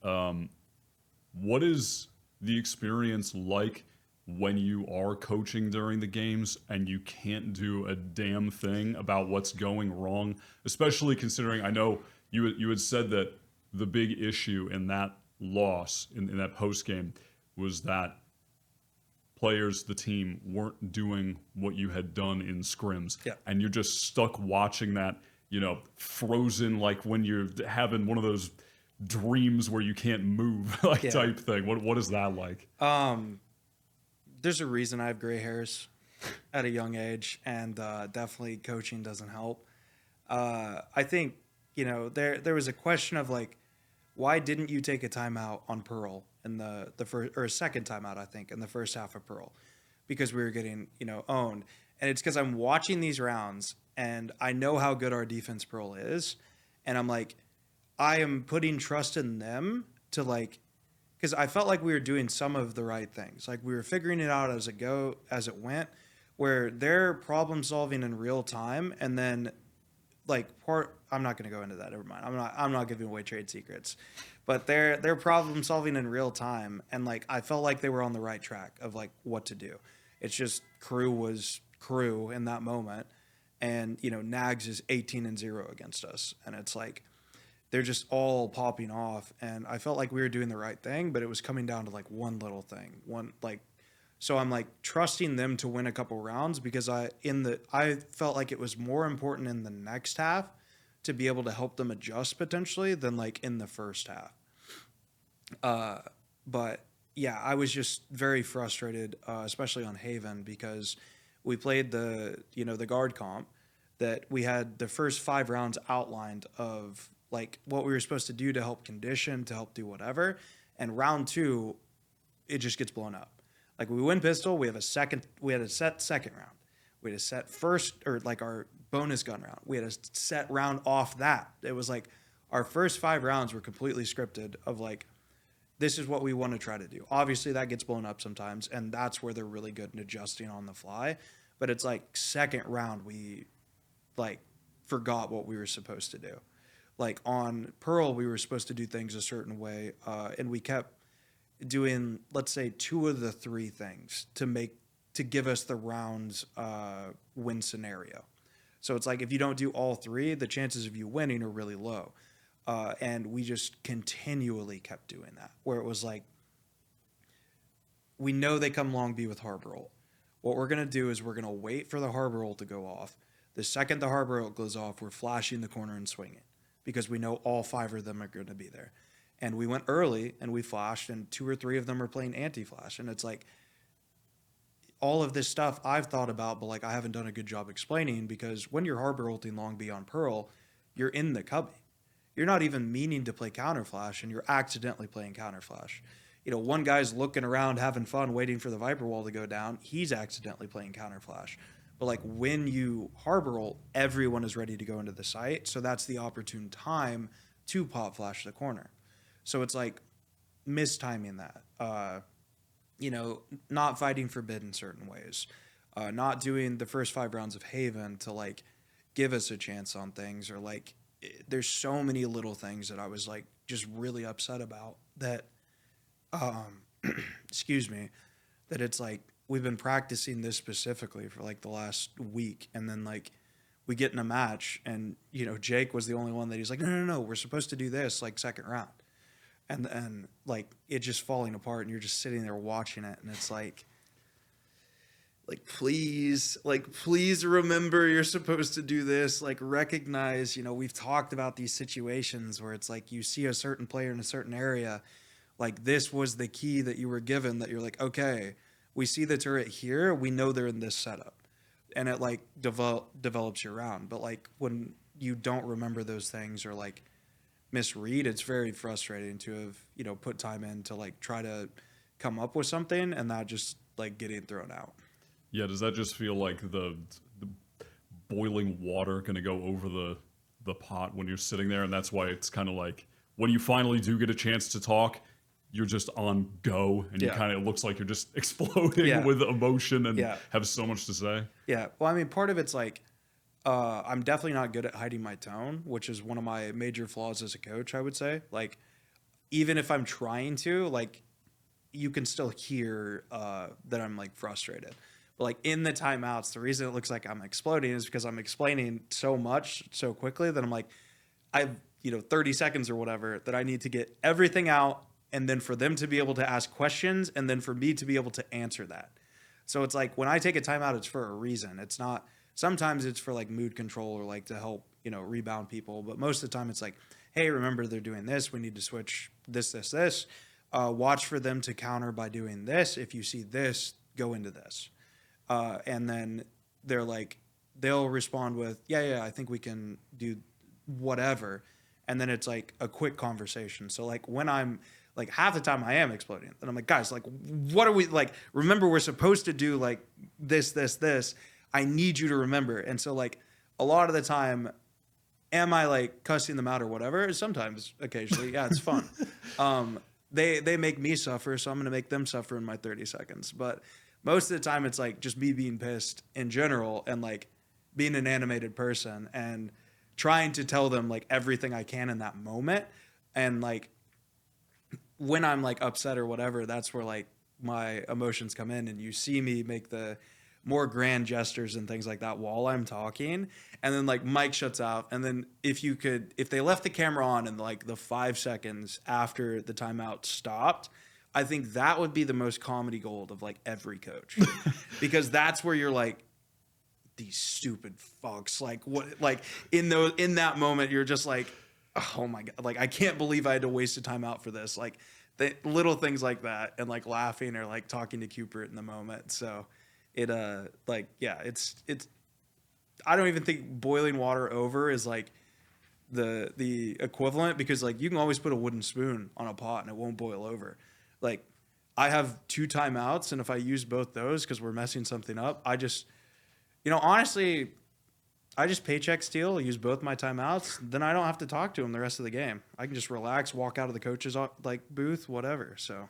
What is the experience like when you are coaching during the games and you can't do a damn thing about what's going wrong? Especially considering, I know you had said that the big issue in that loss, in that post game, was that players, the team, weren't doing what you had done in scrims. Yeah. And you're just stuck watching that, you know, frozen, like when you're having one of those dreams where you can't move, like, Yeah. type thing. What is that like? There's a reason I have gray hairs at a young age, and definitely coaching doesn't help. I think, you know, there was a question of like, why didn't you take a timeout on Pearl in the first, or a second timeout, I think, in the first half of Pearl, because we were getting, you know, owned. And it's because I'm watching these rounds, and I know how good our defense Pearl is, and I'm like, I am putting trust in them to like, because I felt like we were doing some of the right things. Like, we were figuring it out as it went, where they're problem solving in real time, and then like I'm not going to go into that. Never mind. I'm not giving away trade secrets, but they're problem solving in real time, and like I felt like they were on the right track of like what to do. It's just Crew was Crew in that moment, and you know, Nags is 18-0 against us, and it's like, they're just all popping off. And I felt like we were doing the right thing, but it was coming down to like one little thing. So I'm like trusting them to win a couple rounds because I felt like it was more important in the next half to be able to help them adjust potentially than like in the first half. But yeah, I was just very frustrated, especially on Haven, because we played the guard comp that we had the first 5 rounds outlined of like what we were supposed to do to help condition, to help do whatever. And round 2, it just gets blown up. Like we win pistol, we had a set second round. We had a set first, or like our bonus gun round. We had a set round off that. It was like our first 5 rounds were completely scripted of like, this is what we want to try to do. Obviously that gets blown up sometimes, and that's where they're really good in adjusting on the fly. But it's like second round, we like forgot what we were supposed to do. Like on Pearl, we were supposed to do things a certain way, and we kept doing, let's say, 2 of the 3 things to give us the round's win scenario. So it's like if you don't do all 3, the chances of you winning are really low. And we just continually kept doing that, where it was like, we know they come long B with harbor ult. What we're going to do is we're going to wait for the harbor ult to go off. The second the harbor ult goes off, we're flashing the corner and swinging because we know all 5 of them are going to be there. And we went early and we flashed, and 2 or 3 of them are playing anti-flash. And it's like, all of this stuff I've thought about, but like I haven't done a good job explaining, because when you're harbor ulting long B on Pearl, you're in the cubby. You're not even meaning to play counterflash, and you're accidentally playing counterflash. One guy's looking around, having fun, waiting for the Viper wall to go down. He's accidentally playing counterflash. But like when you harbor ult, everyone is ready to go into the site. So that's the opportune time to pop flash the corner. So it's like mistiming that. Not fighting for bid in certain ways. Not doing the first 5 rounds of Haven to like give us a chance on things, or like, there's so many little things that I was like just really upset about that, excuse me, that it's like we've been practicing this specifically for like the last week, and then like we get in a match, and Jake was the only one that he's like, no, we're supposed to do this like second round, and like it just falling apart, and you're just sitting there watching it, and it's like please remember you're supposed to do this. Like recognize, we've talked about these situations where it's like you see a certain player in a certain area, like this was the key that you were given, that you're like, okay, we see the turret here, we know they're in this setup, and it like develops your round. But like when you don't remember those things or like misread, it's very frustrating to have put time in to like try to come up with something and not just like getting thrown out. Yeah, does that just feel like the boiling water going to go over the pot when you're sitting there? And that's why it's kind of like when you finally do get a chance to talk, you're just on go, and you kind of, it looks like you're just exploding with emotion and have so much to say. Yeah. Well, I mean, part of it's like, I'm definitely not good at hiding my tone, which is one of my major flaws as a coach, I would say. Like, even if I'm trying to, like, you can still hear that I'm like frustrated. But like in the timeouts, the reason it looks like I'm exploding is because I'm explaining so much so quickly that I'm like, I've 30 seconds or whatever that I need to get everything out, and then for them to be able to ask questions, and then for me to be able to answer that. So it's like when I take a timeout, it's for a reason. It's not, sometimes it's for like mood control or like to help, rebound people. But most of the time it's like, hey, remember they're doing this. We need to switch this. Watch for them to counter by doing this. If you see this, go into this. And then they're like, they'll respond with, yeah, I think we can do whatever. And then it's like a quick conversation. So like when I'm like, half the time I am exploding, and I'm like, guys, like, what are we like, remember we're supposed to do like this. I need you to remember. And so like a lot of the time, am I like cussing them out or whatever? Sometimes, occasionally, yeah, it's fun. They make me suffer, so I'm going to make them suffer in my 30 seconds. But most of the time it's like just me being pissed in general, and like being an animated person and trying to tell them like everything I can in that moment. And like when I'm like upset or whatever, that's where like my emotions come in, and you see me make the more grand gestures and things like that while I'm talking. And then like Mike shuts out. And then if they left the camera on in like the 5 seconds after the timeout stopped, I think that would be the most comedy gold of like every coach, because that's where you're like, these stupid fucks, like what, like in that moment you're just like, oh my god, like I can't believe I had to waste a timeout for this. Like the little things like that, and like laughing or like talking to Cooper in the moment. So it like yeah, it's I don't even think boiling water over is like the equivalent, because like you can always put a wooden spoon on a pot and it won't boil over. Like I have 2 timeouts, and if I use both those because we're messing something up, I just, honestly, I just paycheck steal, use both my timeouts, then I don't have to talk to him the rest of the game. I can just relax, walk out of the coach's like booth, whatever. So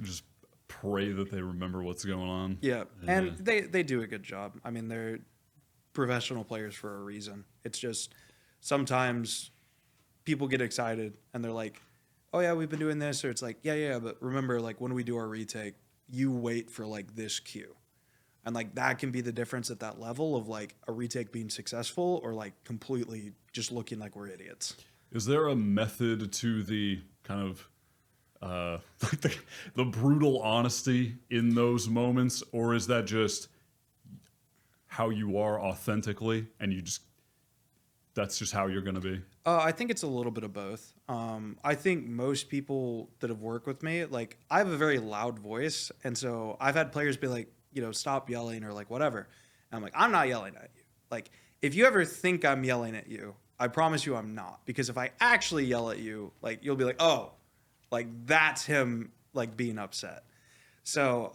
Just pray that they remember what's going on. yeah, and they do a good job. I mean, they're professional players for a reason. It's just sometimes people get excited and they're like, "Oh yeah, we've been doing this," or it's like, "Yeah, but remember, like when we do our retake, you wait for like this cue." And like that can be the difference at that level of like a retake being successful or like completely just looking like we're idiots. Is there a method to the kind of like the brutal honesty in those moments, or is that just how you are authentically, and that's just how you're going to be? I think it's a little bit of both. I think most people that have worked with me, like I have a very loud voice, and so I've had players be like, stop yelling or like whatever. And I'm like, I'm not yelling at you. Like if you ever think I'm yelling at you, I promise you I'm not, because if I actually yell at you, like you'll be like, oh, like that's him like being upset. So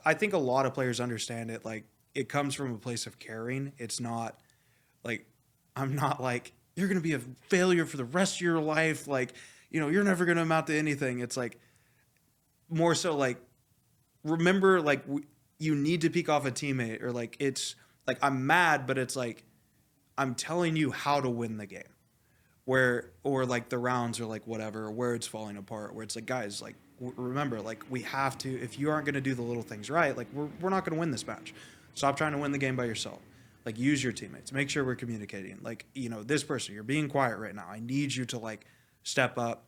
I think a lot of players understand it. Like it comes from a place of caring. It's not like, I'm not like, you're going to be a failure for the rest of your life. Like, you're never going to amount to anything. It's like more so like, remember, like you need to peek off a teammate, or like, it's like, I'm mad, but it's like, I'm telling you how to win the game, or like the rounds, or like whatever, where it's falling apart, where it's like, guys, like, remember, like we have to, if you aren't going to do the little things right, like we're not going to win this match. Stop trying to win the game by yourself. Like use your teammates, make sure we're communicating. Like, this person, you're being quiet right now. I need you to like step up,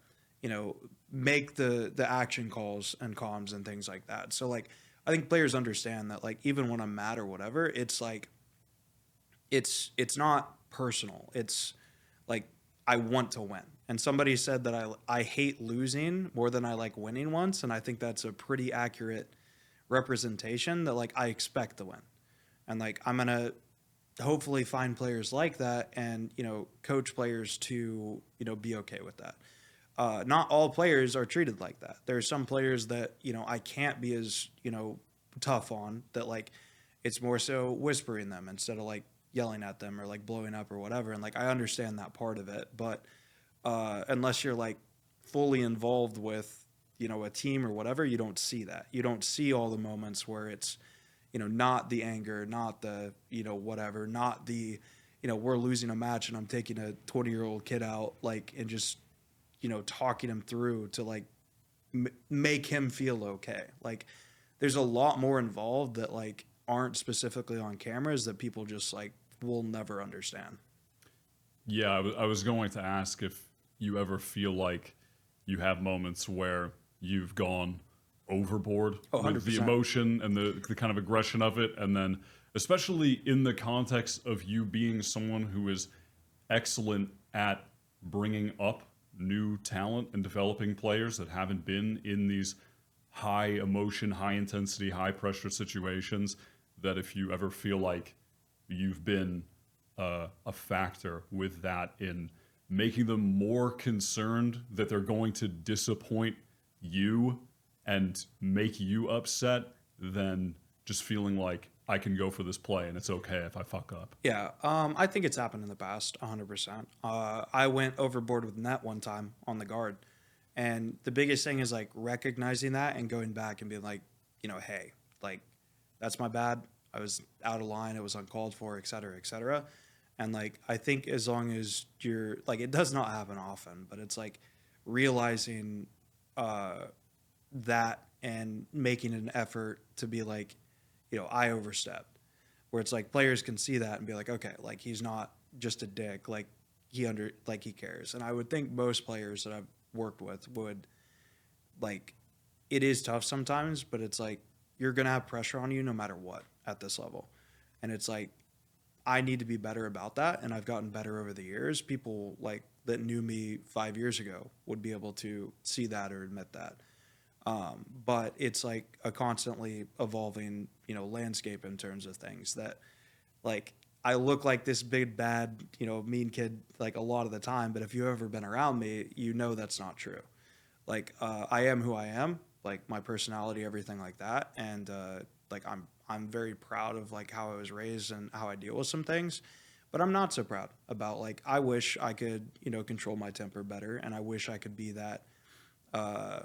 make the action calls and comms and things like that. So like, I think players understand that, like, even when I'm mad or whatever, it's like, it's not personal. It's like, I want to win. And somebody said that I hate losing more than I like winning once. And I think that's a pretty accurate representation, that like, I expect to win. And like, I'm going to hopefully find players like that, and coach players to be okay with that. Not all players are treated like that. There are some players that I can't be as tough on, that like it's more so whispering them instead of like yelling at them or like blowing up or whatever. And like I understand that part of it, but unless you're like fully involved with a team or whatever, you don't see that. You don't see all the moments where it's not the anger, not the, whatever, not the, we're losing a match and I'm taking a 20-year-old kid out, like, and just, talking him through to like make him feel okay. Like, there's a lot more involved that like aren't specifically on cameras, that people just like will never understand. Yeah, I was going to ask if you ever feel like you have moments where you've gone overboard with the 100%. emotion and the kind of aggression of it, and then especially in the context of you being someone who is excellent at bringing up new talent and developing players that haven't been in these high emotion, high intensity, high pressure situations, that if you ever feel like you've been a factor with that in making them more concerned that they're going to disappoint you and make you upset, than just feeling like I can go for this play and it's okay if I fuck up. Yeah, I think it's happened in the past, 100%. I went overboard with net one time on the guard, and the biggest thing is like recognizing that and going back and being like, hey, like that's my bad. I was out of line. It was uncalled for, et cetera, et cetera. And like I think as long as you're like, it does not happen often, but it's like realizing that and making an effort to be like, I overstepped. where it's like players can see that and be like, okay, like he's not just a dick, like he cares. And I would think most players that I've worked with would like, it is tough sometimes, but it's like you're gonna have pressure on you no matter what at this level. And it's like I need to be better about that, and I've gotten better over the years. People like that knew me 5 years ago would be able to see that or admit that. But it's like a constantly evolving, landscape in terms of things that, like, I look like this big bad, mean kid like a lot of the time. But if you've ever been around me, that's not true. Like, I am who I am, like my personality, everything like that, and like I'm very proud of like how I was raised and how I deal with some things. But I'm not so proud about, like, I wish I could, control my temper better, and I wish I could be that uh,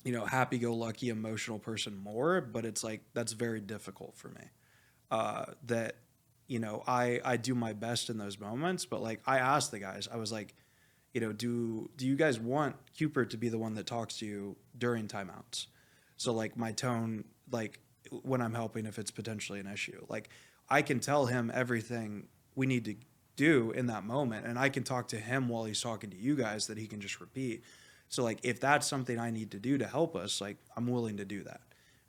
happy-go-lucky emotional person more, but it's like that's very difficult for me. That I do my best in those moments, but like I asked the guys, I was like, do you guys want Cooper to be the one that talks to you during timeouts? So like my tone, like when I'm helping, if it's potentially an issue, like I can tell him everything we need to do in that moment, and I can talk to him while he's talking to you guys that he can just repeat. So like if that's something I need to do to help us, like I'm willing to do that.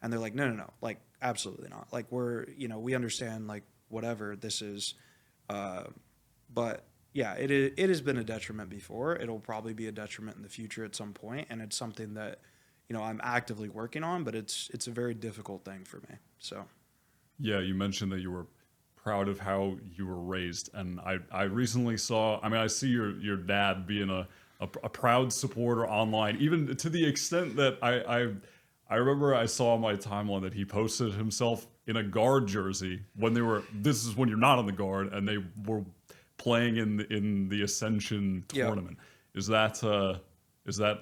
And they're like, no, like absolutely not. Like we understand like whatever this is, uh, but yeah, it has been a detriment before. It'll probably be a detriment in the future at some point, and it's something that I'm actively working on. But it's a very difficult thing for me. So Yeah, you mentioned that you were proud of how you were raised, and I recently saw. I mean, I see your dad being a proud supporter online, even to the extent that I remember I saw on my timeline that he posted himself in a guard jersey when they were. This is when you're not on the guard, and they were playing in the Ascension yeah, tournament. Is that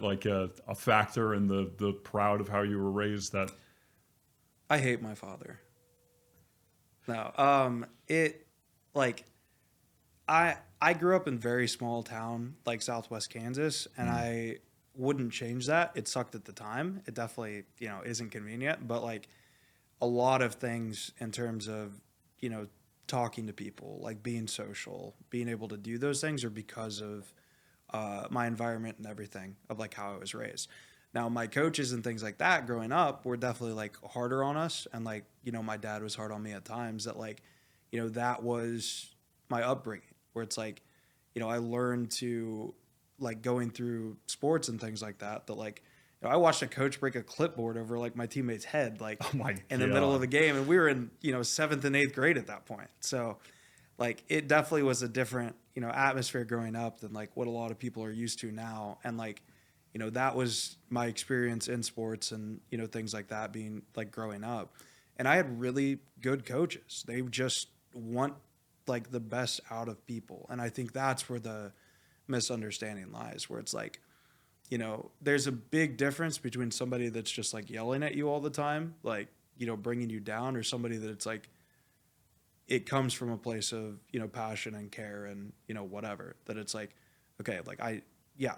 like a factor in the proud of how you were raised? That I hate my father. No, it like I grew up in very small town like Southwest Kansas, and mm, I wouldn't change that. It sucked at the time. It definitely isn't convenient, but like a lot of things in terms of you know talking to people, like being social, being able to do those things, are because of my environment and everything of like how I was raised. Now, my coaches and things like that growing up were definitely like harder on us, and like my dad was hard on me at times. That like that was my upbringing, where it's like I learned to like going through sports and things like that. That like I watched a coach break a clipboard over like my teammate's head, like oh my in the middle of god. the game, and we were in seventh and eighth grade at that point. So like it definitely was a different atmosphere growing up than like what a lot of people are used to now. And like that was my experience in sports and things like that, being like growing up. And I had really good coaches. They just want like the best out of people, and I think that's where the misunderstanding lies, where it's like there's a big difference between somebody that's just like yelling at you all the time, like bringing you down, or somebody that it's like it comes from a place of passion and care and whatever, that it's like, okay, like yeah,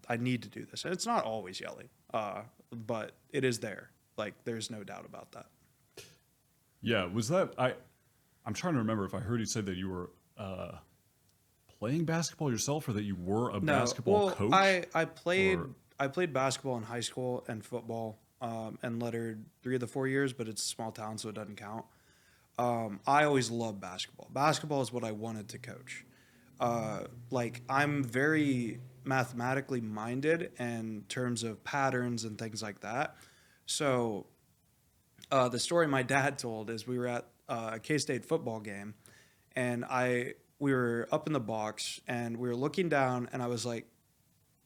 I need to do this. And it's not always yelling, but it is there. Like there's no doubt about that. Yeah, was that I'm trying to remember if I heard you say that you were playing basketball yourself or that you were a No, basketball well, coach or I played basketball in high school and football, and lettered 3 of the 4 years, but it's a small town, so it doesn't count. I always loved basketball. Basketball is what I wanted to coach. Like I'm very mathematically minded in terms of patterns and things like that. So the story my dad told is we were at a K-State football game, and we were up in the box and we were looking down, and I was like,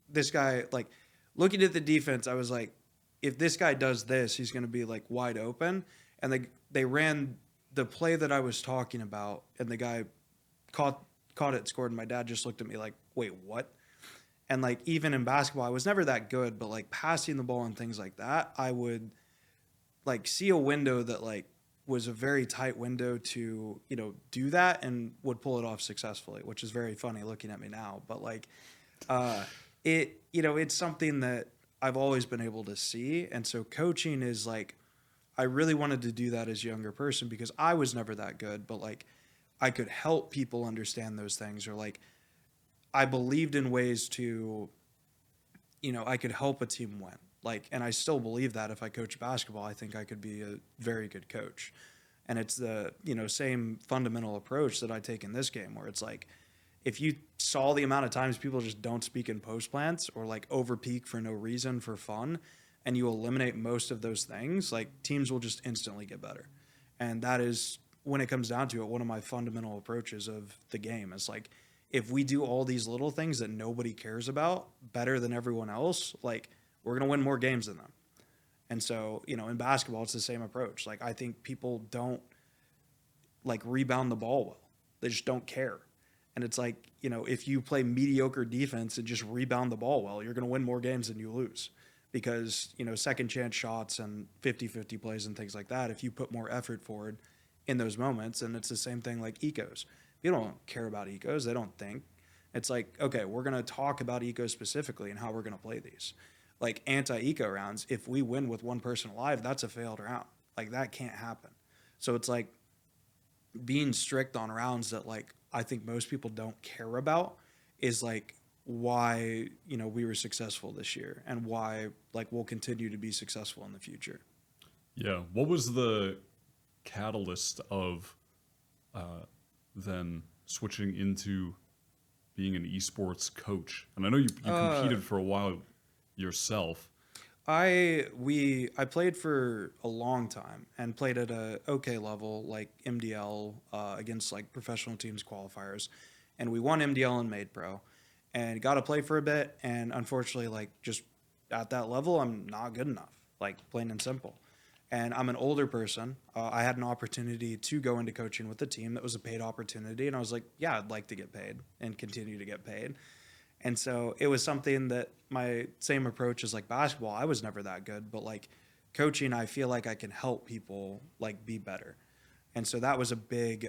this guy, like looking at the defense, I was like, if this guy does this, he's going to be like wide open. And they ran the play that I was talking about, and the guy caught it, scored, and my dad just looked at me like, wait, what? And like even in basketball, I was never that good, but like passing the ball and things like that, I would like see a window that like was a very tight window to do that, and would pull it off successfully, which is very funny looking at me now. But like uh it's something that I've always been able to see. And so coaching is like, I really wanted to do that as a younger person because I was never that good, but like I could help people understand those things, or like I believed in ways to, I could help a team win. Like, and I still believe that if I coach basketball, I think I could be a very good coach. And it's the, same fundamental approach that I take in this game, where it's like, if you saw the amount of times people just don't speak in post plants or like over peak for no reason for fun, and you eliminate most of those things, like teams will just instantly get better. And that is, when it comes down to it, one of my fundamental approaches of the game is like, if we do all these little things that nobody cares about better than everyone else, like we're going to win more games than them. And so, in basketball, it's the same approach. Like, I think people don't like rebound the ball well. They just don't care. And it's like, if you play mediocre defense and just rebound the ball well, you're going to win more games than you lose. Because, second chance shots and 50-50 plays and things like that, if you put more effort forward in those moments, and it's the same thing like ecos. People don't care about ecos. They don't think. It's like, okay, we're going to talk about ecos specifically and how we're going to play these. Like anti-eco rounds, if we win with one person alive, that's a failed round. Like that can't happen. So it's like being strict on rounds that like I think most people don't care about is like why, we were successful this year and why like we'll continue to be successful in the future. Yeah. What was the catalyst of then switching into being an esports coach? And I know you competed for a while yourself. I played for a long time and played at a okay level, like MDL, against like professional teams qualifiers, and we won MDL and made pro, and got to play for a bit. And unfortunately, like just at that level, I'm not good enough, like plain and simple. And I'm an older person. I had an opportunity to go into coaching with a team that was a paid opportunity, and I was like, yeah, I'd like to get paid and continue to get paid. And so it was something that my same approach is like basketball. I was never that good, but like coaching, I feel like I can help people like be better. And so that was a big,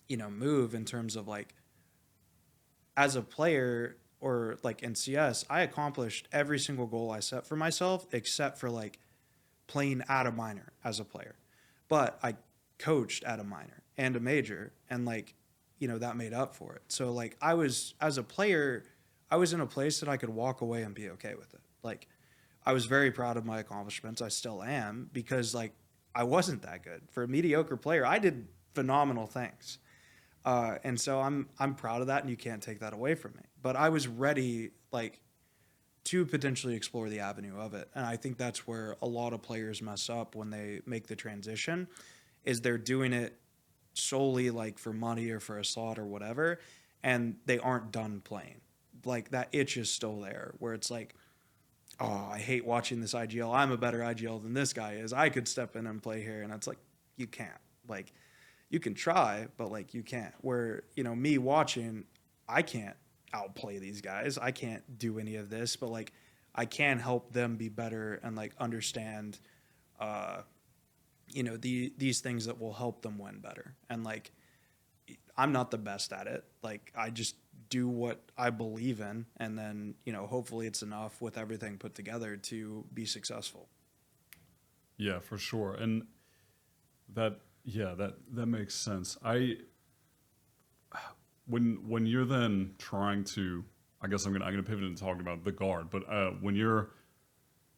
move in terms of like as a player or like in CS, I accomplished every single goal I set for myself except for like playing at a minor as a player. But I coached at a minor and a major, and like that made up for it. So like I was, as a player, I was in a place that I could walk away and be okay with it. Like I was very proud of my accomplishments. I still am, because like I wasn't that good. For a mediocre player, I did phenomenal things. And so I'm proud of that, and you can't take that away from me. But I was ready like to potentially explore the avenue of it. And I think that's where a lot of players mess up when they make the transition, is they're doing it solely like for money or for a slot or whatever, and they aren't done playing. Like that itch is still there, where it's like, oh, I hate watching this IGL. I'm a better IGL than this guy is. I could step in and play here. And it's like, you can't. Like you can try, but like you can't. Where, me watching, I can't outplay these guys. I can't do any of this, but like I can help them be better and like understand these things that will help them win better. And like I'm not the best at it. Like I just do what I believe in, and then hopefully it's enough with everything put together to be successful. Yeah, for sure. And that makes sense. When you're then trying to, I guess I'm gonna pivot and talk about the guard, but when you're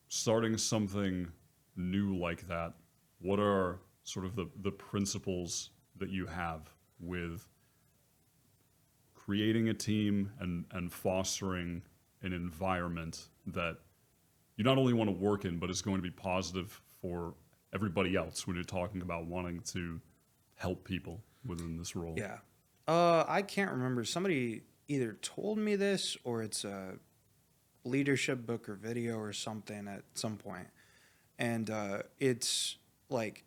starting something new like that, what are sort of the principles that you have with creating a team and fostering an environment that you not only want to work in, but is going to be positive for everybody else when you're talking about wanting to help people within this role? Yeah. I can't remember. Somebody either told me this or it's a leadership book or video or something at some point. And it's like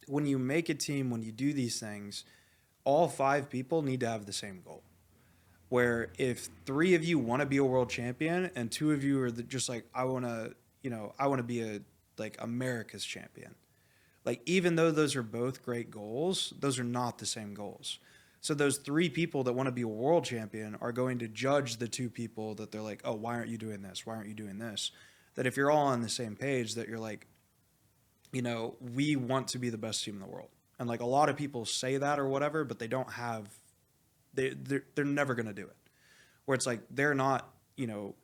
when you make a team, when you do these things, all 5 people need to have the same goal. Where if 3 of you want to be a world champion and 2 of you are just like, I want to be a like America's champion. Like even though those are both great goals, those are not the same goals. So those 3 people that want to be a world champion are going to judge the 2 people that they're like, oh, why aren't you doing this? Why aren't you doing this? That if you're all on the same page, that you're like, we want to be the best team in the world. And like a lot of people say that or whatever, but they don't have, they're never going to do it. Where it's like they're not,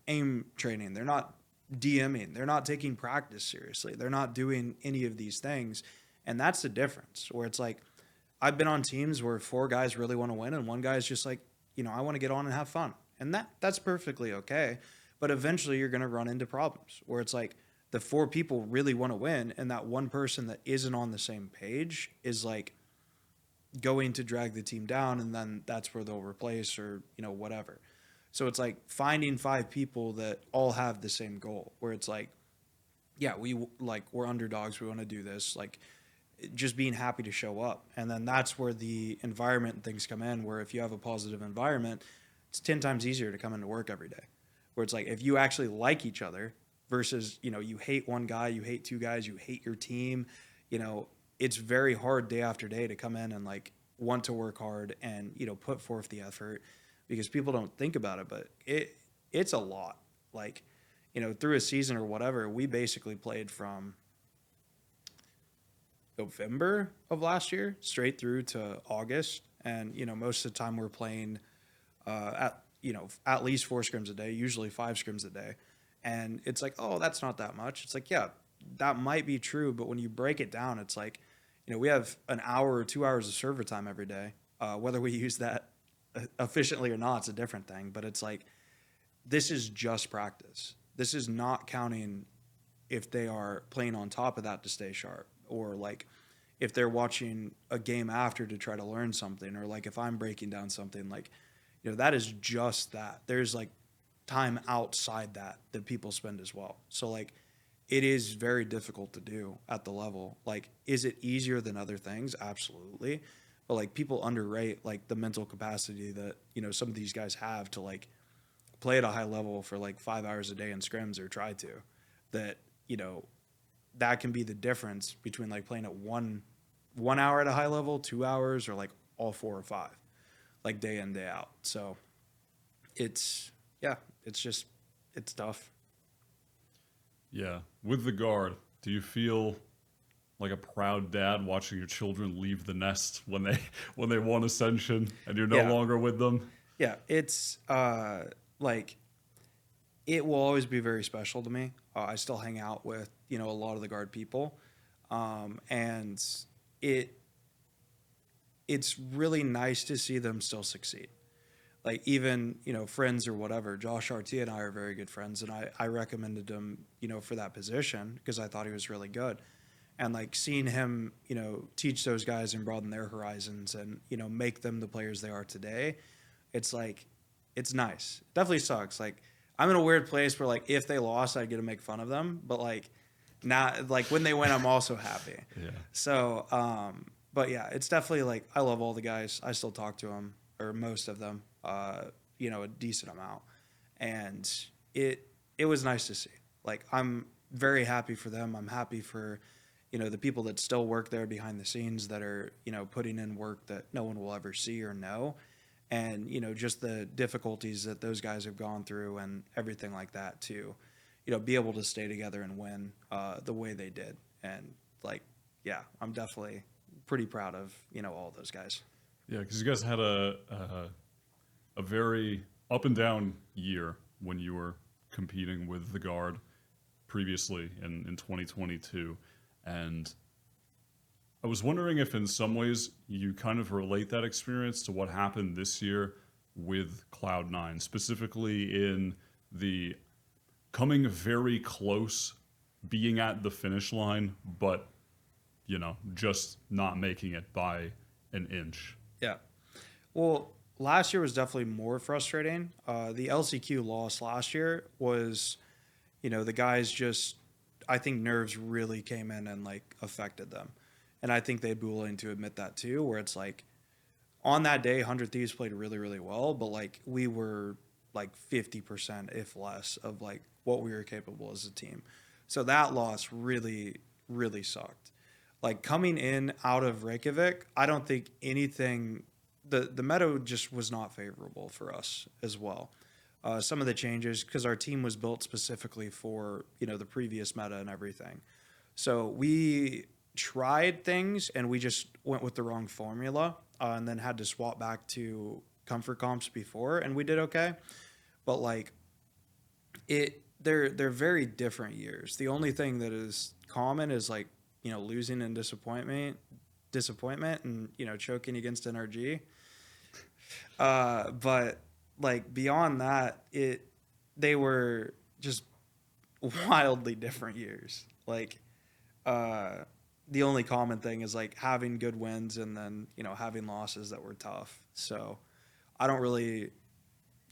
aim training, they're not DMing, they're not taking practice seriously, they're not doing any of these things. And that's the difference. Where it's like I've been on teams where 4 guys really want to win, and one guy's just like, I want to get on and have fun, and that's perfectly okay. But eventually, you're going to run into problems where it's like the 4 people really want to win, and that one person that isn't on the same page is like going to drag the team down, and then that's where they'll replace or whatever. So it's like finding 5 people that all have the same goal, where it's like, yeah, we're underdogs, we want to do this, like just being happy to show up. And then that's where the environment and things come in, where if you have a positive environment, it's 10 times easier to come into work every day. Where it's like if you actually like each other versus, you hate one guy, you hate 2 guys, you hate your team, it's very hard day after day to come in and like want to work hard and, put forth the effort, because people don't think about it, but it's a lot. Like, through a season or whatever, we basically played from November of last year straight through to August. And, most of the time we're playing at least 4 scrims a day, usually 5 scrims a day. And it's like, oh, that's not that much. It's like, yeah, that might be true. But when you break it down, it's like, we have an hour or 2 hours of server time every day. Whether we use that efficiently or not, it's a different thing. But it's like, this is just practice. This is not counting if they are playing on top of that to stay sharp, or like if they're watching a game after to try to learn something, or like if I'm breaking down something, like, that is just that. There's like time outside that people spend as well. So like it is very difficult to do at the level. Like, is it easier than other things? Absolutely. But like people underrate like the mental capacity that, some of these guys have to like play at a high level for like 5 hours a day in scrims, or try to. That, that can be the difference between like playing at one hour at a high level, 2 hours, or like all 4 or 5, like day in, day out. So it's tough. Yeah. With the guard, do you feel like a proud dad watching your children leave the nest when they won Ascension and you're no longer with them? Yeah, it's like it will always be very special to me. I still hang out with, a lot of the guard people. And it's really nice to see them still succeed. Like even, friends or whatever, Josh Artia and I are very good friends, and I recommended him, for that position because I thought he was really good. And like seeing him, teach those guys and broaden their horizons and, make them the players they are today, it's like, it's nice. It definitely sucks. Like I'm in a weird place where like if they lost, I'd get to make fun of them, but like not like when they win, I'm also happy. Yeah. So, but yeah, it's definitely like I love all the guys. I still talk to them, or most of them, a decent amount, and it was nice to see. Like I'm very happy for them. I'm happy for the people that still work there behind the scenes that are putting in work that no one will ever see or know, and just the difficulties that those guys have gone through and everything like that to be able to stay together and win the way they did. And like, yeah, I'm definitely pretty proud of all those guys. Yeah, because you guys had a very up and down year when you were competing with the guard previously in 2022, and I was wondering if in some ways you kind of relate that experience to what happened this year with Cloud9, specifically in the coming very close, being at the finish line, but just not making it by an inch. Yeah. Well, last year was definitely more frustrating. The LCQ loss last year was, the guys just, I think nerves really came in and like affected them. And I think they'd be willing to admit that too, where it's like on that day, 100 Thieves played really, really well, but like we were like 50%, if less, of like what we were capable as a team. So that loss really, really sucked. Like coming in out of Reykjavik, I don't think anything, the meta just was not favorable for us as well. Some of the changes, because our team was built specifically for, the previous meta and everything. So we tried things and we just went with the wrong formula, and then had to swap back to comfort comps before, and we did okay. But like they're very different years. The only thing that is common is like, losing and disappointment, and choking against NRG. But like beyond that, they were just wildly different years. Like the only common thing is like having good wins and then having losses that were tough. So I don't really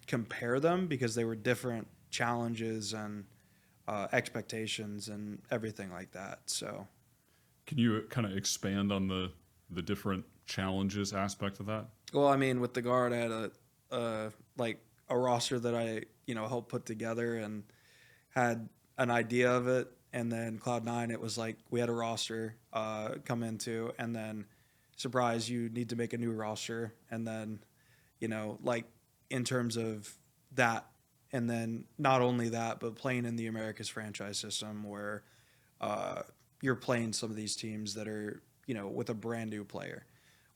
compare them because they were different challenges and expectations and everything like that. So Can you kind of expand on the different challenges aspect of that? well, I mean, with the guard, I had like a roster that I helped put together and had an idea of it, and then Cloud9, it was like we had a roster come into, and then surprise, you need to make a new roster, and then like in terms of that, and then not only that, but playing in the Americas franchise system where uh, you're playing some of these teams that are with a brand new player,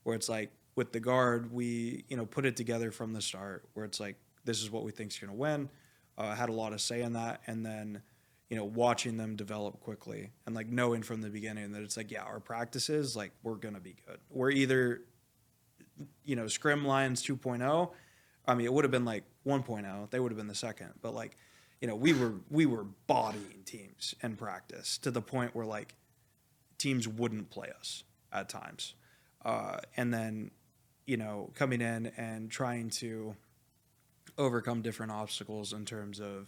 where it's like with the guard, we put it together from the start, where it's like this is what we think's going to win. Had a lot of say in that, and then watching them develop quickly and like knowing from the beginning that it's like, yeah, our practices, like we're gonna be good. We're either Scrim Lions 2.0. I mean, it would have been like 1.0. They would have been the second, but like we were bodying teams in practice to the point where like teams wouldn't play us at times, and then coming in and trying to overcome different obstacles in terms of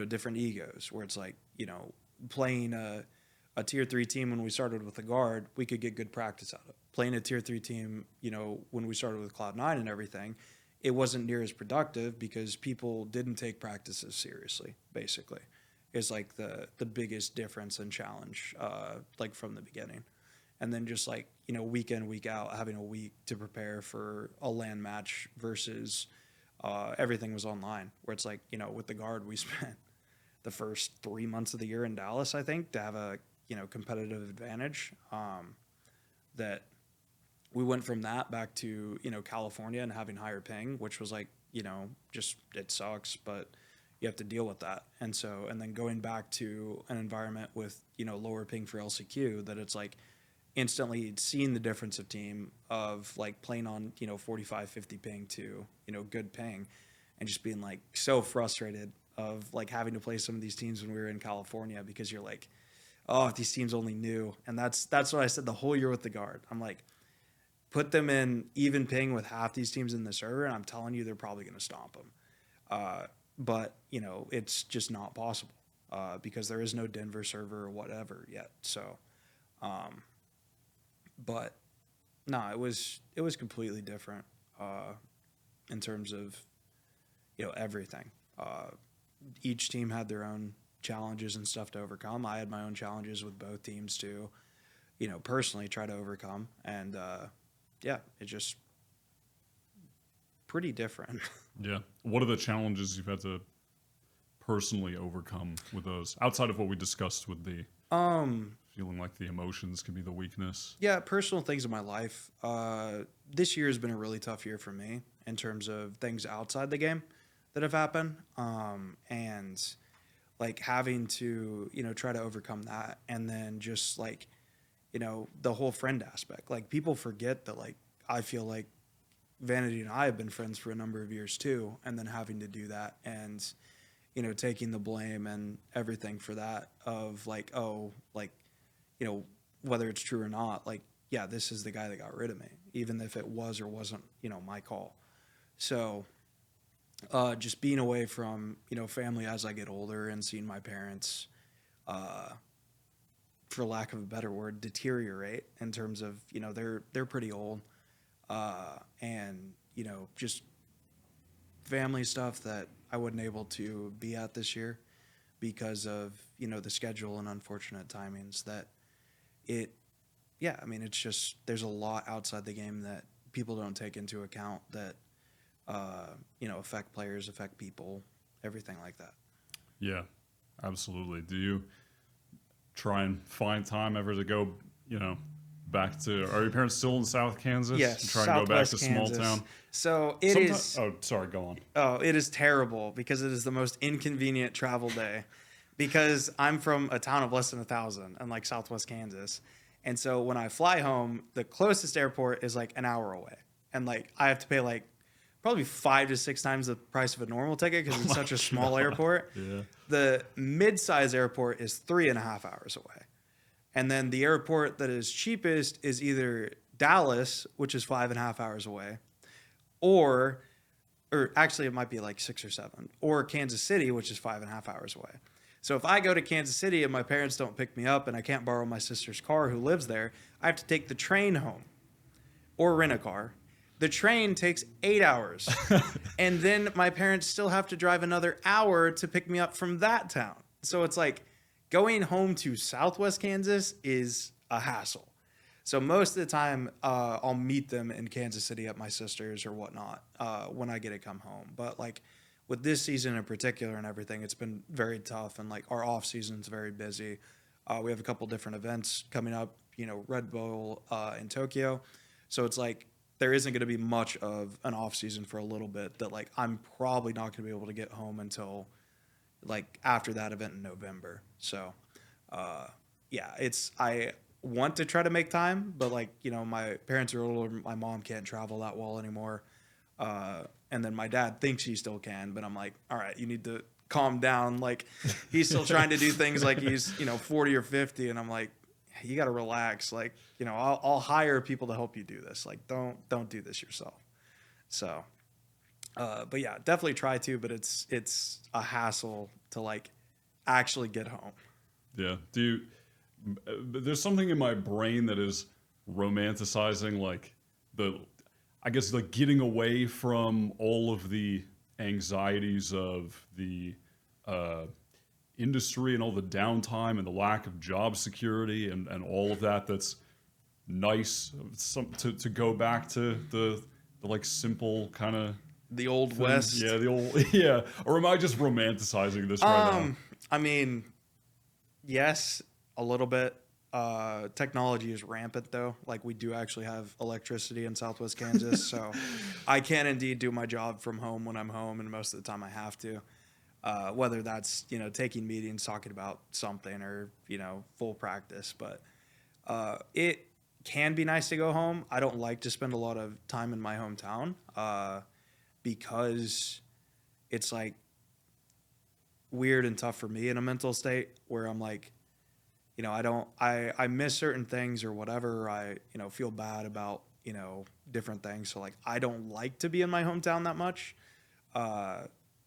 different egos, where it's like playing a tier 3 team when we started with the guard, we could get good practice out of playing a tier 3 team. When we started with Cloud9 and everything, it wasn't near as productive because people didn't take practices seriously, basically, is like the biggest difference and challenge, like from the beginning. And then just like week in week out, having a week to prepare for a LAN match versus everything was online, where it's like with the guard, we spent the first 3 months of the year in Dallas, I think, to have a competitive advantage. That we went from that back to California and having higher ping, which was like just it sucks, but you have to deal with that. And then going back to an environment with lower ping for LCQ, that it's like instantly seeing the difference of team of like playing on 45 50 ping to good ping, and just being like so frustrated of like having to play some of these teams when we were in California, because you're like, oh, if these teams only knew. And that's what I said the whole year with the guard. I'm like, put them in even ping with half these teams in the server, and I'm telling you they're probably going to stomp them. But it's just not possible because there is no Denver server or whatever yet. So but no, it was completely different in terms of everything. Each team had their own challenges and stuff to overcome. I had my own challenges with both teams to personally try to overcome, and yeah, it's just pretty different. Yeah. What are the challenges you've had to personally overcome with those outside of what we discussed with the feeling like the emotions can be the weakness? Yeah, personal things in my life. This year has been a really tough year for me in terms of things outside the game that have happened, and like having to try to overcome that, and then just like the whole friend aspect. Like people forget that like I feel like Vanity and I have been friends for a number of years too, and then having to do that and taking the blame and everything for that of like, oh, like whether it's true or not, like, yeah, this is the guy that got rid of me, even if it was or wasn't my call. So just being away from family as I get older, and seeing my parents, for lack of a better word, deteriorate in terms of they're pretty old, and just family stuff that I wasn't able to be at this year because of the schedule and unfortunate timings. That it Yeah, I mean, it's just there's a lot outside the game that people don't take into account that affect players, affect people, everything like that. Yeah, absolutely. Do you try and find time ever to go, you know, back to? Are your parents still in South Kansas? Yes, Try and go back Southwest to small Kansas. town. So it Sometimes. is. Oh, sorry. Go on. Oh, it is terrible because it is the most inconvenient travel day. Because I'm from a town of less than 1,000 and like Southwest Kansas, and so when I fly home, the closest airport is like an hour away, and like I have to pay like probably 5 to 6 times the price of a normal ticket because it's such a small airport. Yeah. The mid-size airport is 3.5 hours away, and then the airport that is cheapest is either Dallas, which is 5.5 hours away, or actually it might be like 6 or 7, or Kansas City, which is 5.5 hours away. So if I go to Kansas City and my parents don't pick me up and I can't borrow my sister's car who lives there, I have to take the train home or rent a car. The train takes 8 hours. And then my parents still have to drive another hour to pick me up from that town. So it's like going home to Southwest Kansas is a hassle. So most of the time, I'll meet them in Kansas City at my sister's or whatnot when I get to come home. But like with this season in particular and everything, it's been very tough. And like our off season's very busy. We have a couple different events coming up. You know, Red Bull in Tokyo. So it's like there isn't going to be much of an off season for a little bit. That like I'm probably not going to be able to get home until like after that event in November. So yeah, I want to try to make time, but like, you know, my parents are older, my mom can't travel that well anymore. And then my dad thinks he still can, but I'm like, all right, you need to calm down. Like he's still trying to do things like he's, you know, 40 or 50. And I'm like, you got to relax. Like, you know, I'll hire people to help you do this. Like, don't do this yourself. So, but yeah, definitely try to, but it's a hassle to like actually get home. Yeah. There's something in my brain that is romanticizing like I guess like getting away from all of the anxieties of the industry and all the downtime and the lack of job security and all of that. That's nice to go back to the like simple kind of The old thing. West. Yeah, the old yeah. Or am I just romanticizing this right now? I mean, yes, a little bit. Technology is rampant though. Like we do actually have electricity in Southwest Kansas, so I can indeed do my job from home when I'm home, and most of the time I have to. Whether that's, you know, taking meetings, talking about something, or, you know, full practice. But it can be nice to go home. I don't like to spend a lot of time in my hometown because it's like weird and tough for me in a mental state where I'm like, you know, I miss certain things or whatever. I, you know, feel bad about, you know, different things. So like, I don't like to be in my hometown that much.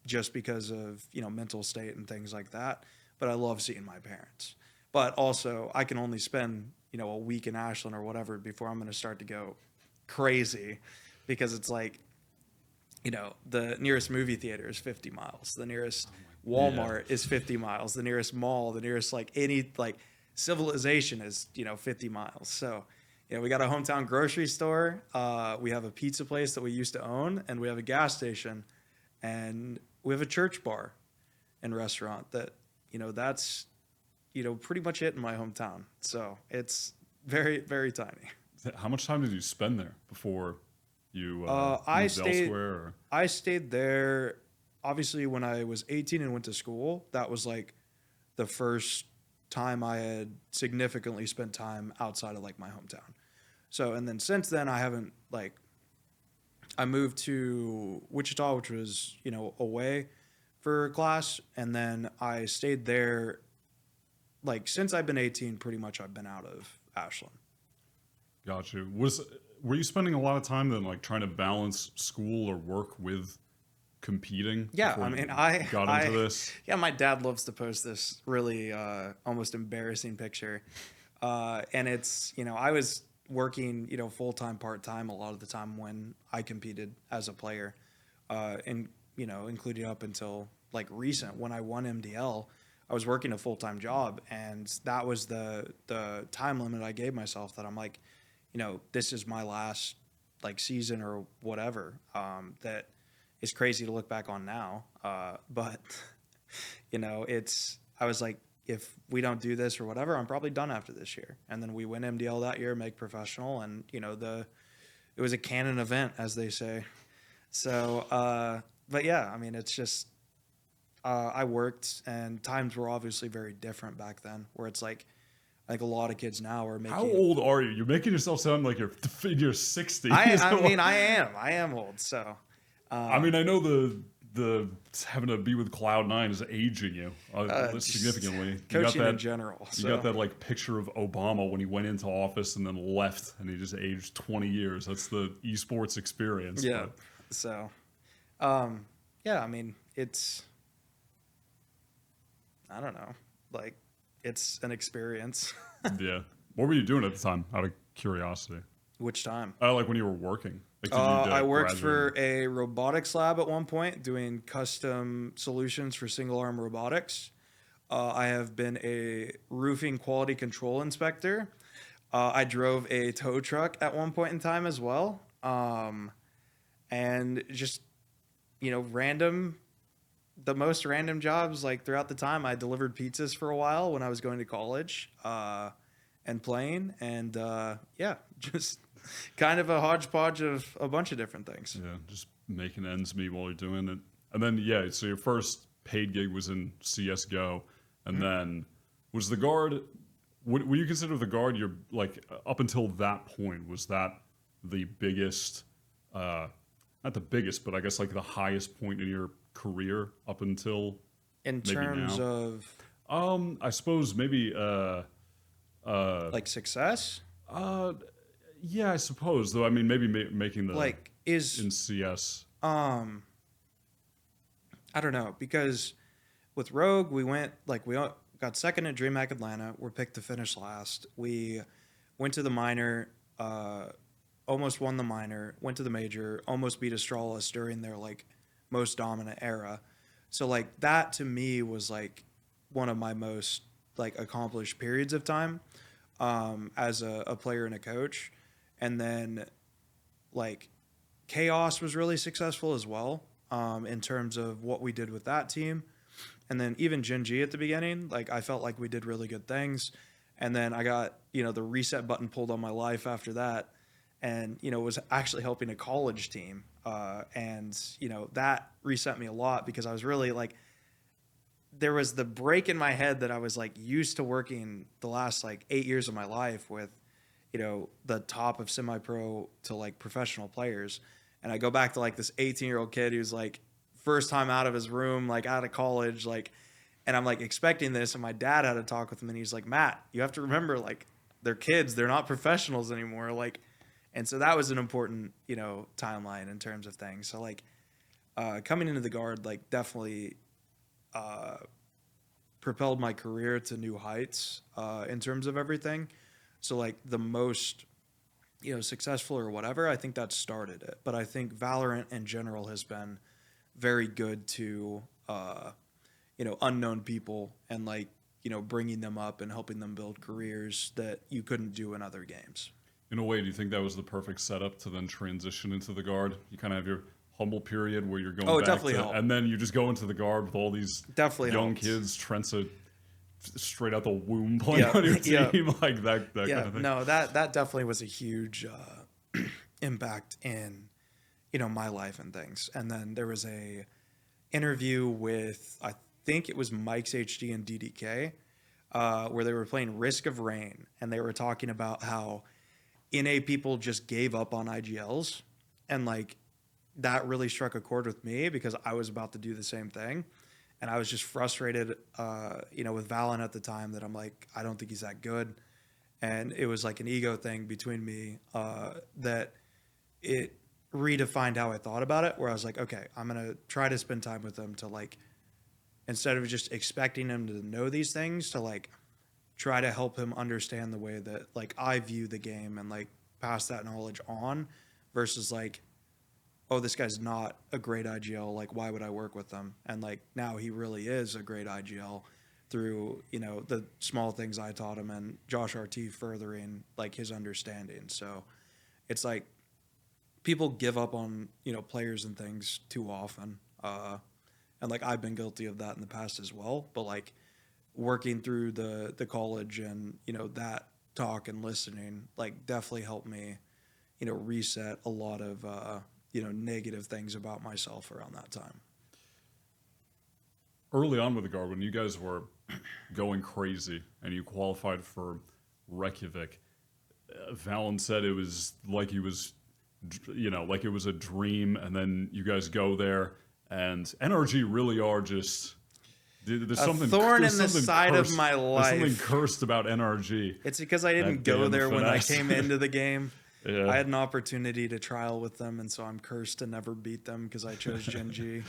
Just because of, you know, mental state and things like that. But I love seeing my parents. But also, I can only spend, you know, a week in Ashland or whatever before I'm going to start to go crazy, because it's like, you know, the nearest movie theater is 50 miles. The nearest Walmart is 50 miles. The nearest mall, the nearest like any like civilization is, you know, 50 miles. So, you know, we got a hometown grocery store. We have a pizza place that we used to own, and we have a gas station. And we have a church bar and restaurant that, you know, that's, you know, pretty much it in my hometown. So it's very, very tiny. How much time did you spend there before you I moved stayed elsewhere? Or? I stayed there obviously when I was 18 and went to school. That was like the first time I had significantly spent time outside of like my hometown. So, and then since then I haven't like, I moved to Wichita, which was, you know, away for class. And then I stayed there. Like, since I've been 18, pretty much I've been out of Ashland. Got you. Were you spending a lot of time then, like trying to balance school or work with competing? Yeah, before I mean, you got into this. Yeah, my dad loves to post this really almost embarrassing picture. And it's, you know, I was working, you know, full-time, part-time a lot of the time when I competed as a player, and, you know, including up until like recent when I won MDL, I was working a full-time job, and that was the time limit I gave myself, that I'm like, you know, this is my last like season or whatever. That is crazy to look back on now. But you know, I was like, if we don't do this or whatever, I'm probably done after this year. And then we win MDL that year, make professional, and it was a canon event, as they say. So, but yeah, I mean, it's just I worked, and times were obviously very different back then, where it's like a lot of kids now are making. How old are you? You're making yourself sound like you're in your 60s. I mean, I am old. So, I mean, I know the having to be with Cloud9 is aging you significantly. Coaching in general. You got that like picture of Obama when he went into office and then left, and he just aged 20 years. That's the esports experience. Yeah. But. So, yeah, I mean, it's, I don't know, like, it's an experience. Yeah. What were you doing at the time, out of curiosity? Which time? Like when you were working. Like, I worked for a robotics lab at one point, doing custom solutions for single arm robotics. I have been a roofing quality control inspector. I drove a tow truck at one point in time as well. And just, the most random jobs, like throughout the time. I delivered pizzas for a while when I was going to college and playing. And yeah, just kind of a hodgepodge of a bunch of different things. Yeah, just making ends meet while you're doing it. And then, yeah, so your first paid gig was in CSGO. And then was the guard, would you consider the guard your, like, up until that point, was that the biggest, not the biggest, but I guess like the highest point in your career up until in terms of I suppose maybe like success? Yeah, I suppose, though. I mean, maybe making the like is in CS. I don't know, because with Rogue we got second at DreamHack Atlanta. We're picked to finish last. We went to the minor, almost won the minor. Went to the major, almost beat Astralis during their like most dominant era. So like that to me was like one of my most like accomplished periods of time as a player and a coach. And then like Chaos was really successful as well in terms of what we did with that team. And then even Gen G at the beginning, like I felt like we did really good things. And then I got, the reset button pulled on my life after that. And, was actually helping a college team. And, that reset me a lot because I was really like, there was the break in my head that I was like used to working the last like 8 years of my life with, the top of semi-pro to like professional players. And I go back to like this 18-year-old kid who's like first time out of his room, like out of college, like, and I'm like expecting this. And my dad had to talk with him and he's like, Matt, you have to remember, like, they're kids, they're not professionals anymore. Like, and so that was an important, timeline in terms of things. So like coming into the guard, like definitely propelled my career to new heights in terms of everything. So like the most, successful or whatever, I think that started it. But I think Valorant in general has been very good to, unknown people and like, bringing them up and helping them build careers that you couldn't do in other games. In a way, do you think that was the perfect setup to then transition into the guard? You kind of have your humble period where you're going back definitely helped. And then you just go into the guard with all these definitely young helped. Kids, Trent's straight out the womb playing on your team, like that kind of thing. No, that definitely was a huge impact in, my life and things. And then there was a interview with, I think it was Mike's HD and DDK, where they were playing Risk of Rain, and they were talking about how NA people just gave up on IGLs, and like that really struck a chord with me because I was about to do the same thing. And I was just frustrated, with Valen at the time that I'm like, I don't think he's that good. And it was like an ego thing between me that it redefined how I thought about it, where I was like, okay, I'm going to try to spend time with him to like, instead of just expecting him to know these things, to like try to help him understand the way that like I view the game and like pass that knowledge on versus like, oh, this guy's not a great IGL, like, why would I work with them? And, like, now he really is a great IGL through, the small things I taught him and Josh RT furthering, like, his understanding. So it's like people give up on, players and things too often. And, like, I've been guilty of that in the past as well. But, like, working through the college and, that talk and listening, like, definitely helped me, reset a lot of, negative things about myself around that time. Early on with the guard, when you guys were going crazy and you qualified for Reykjavik, Valen said it was like he was, like it was a dream, and then you guys go there, and NRG really are just. There's something thorn there's in the something side of cursed- my There's something life. cursed about NRG. It's because I didn't That go damn there when I finesse. came into the game. Yeah. I had an opportunity to trial with them, and so I'm cursed to never beat them because I chose Gen G.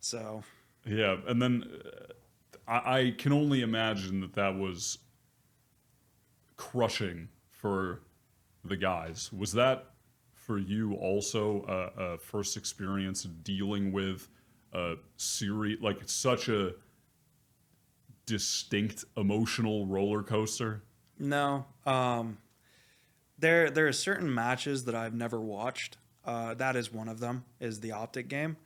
So Yeah, and then I can only imagine that was crushing for the guys. Was that for you also a first experience dealing with a series like such a distinct emotional roller coaster? no, there are certain matches that I've never watched. That is one of them. Is the Optic game.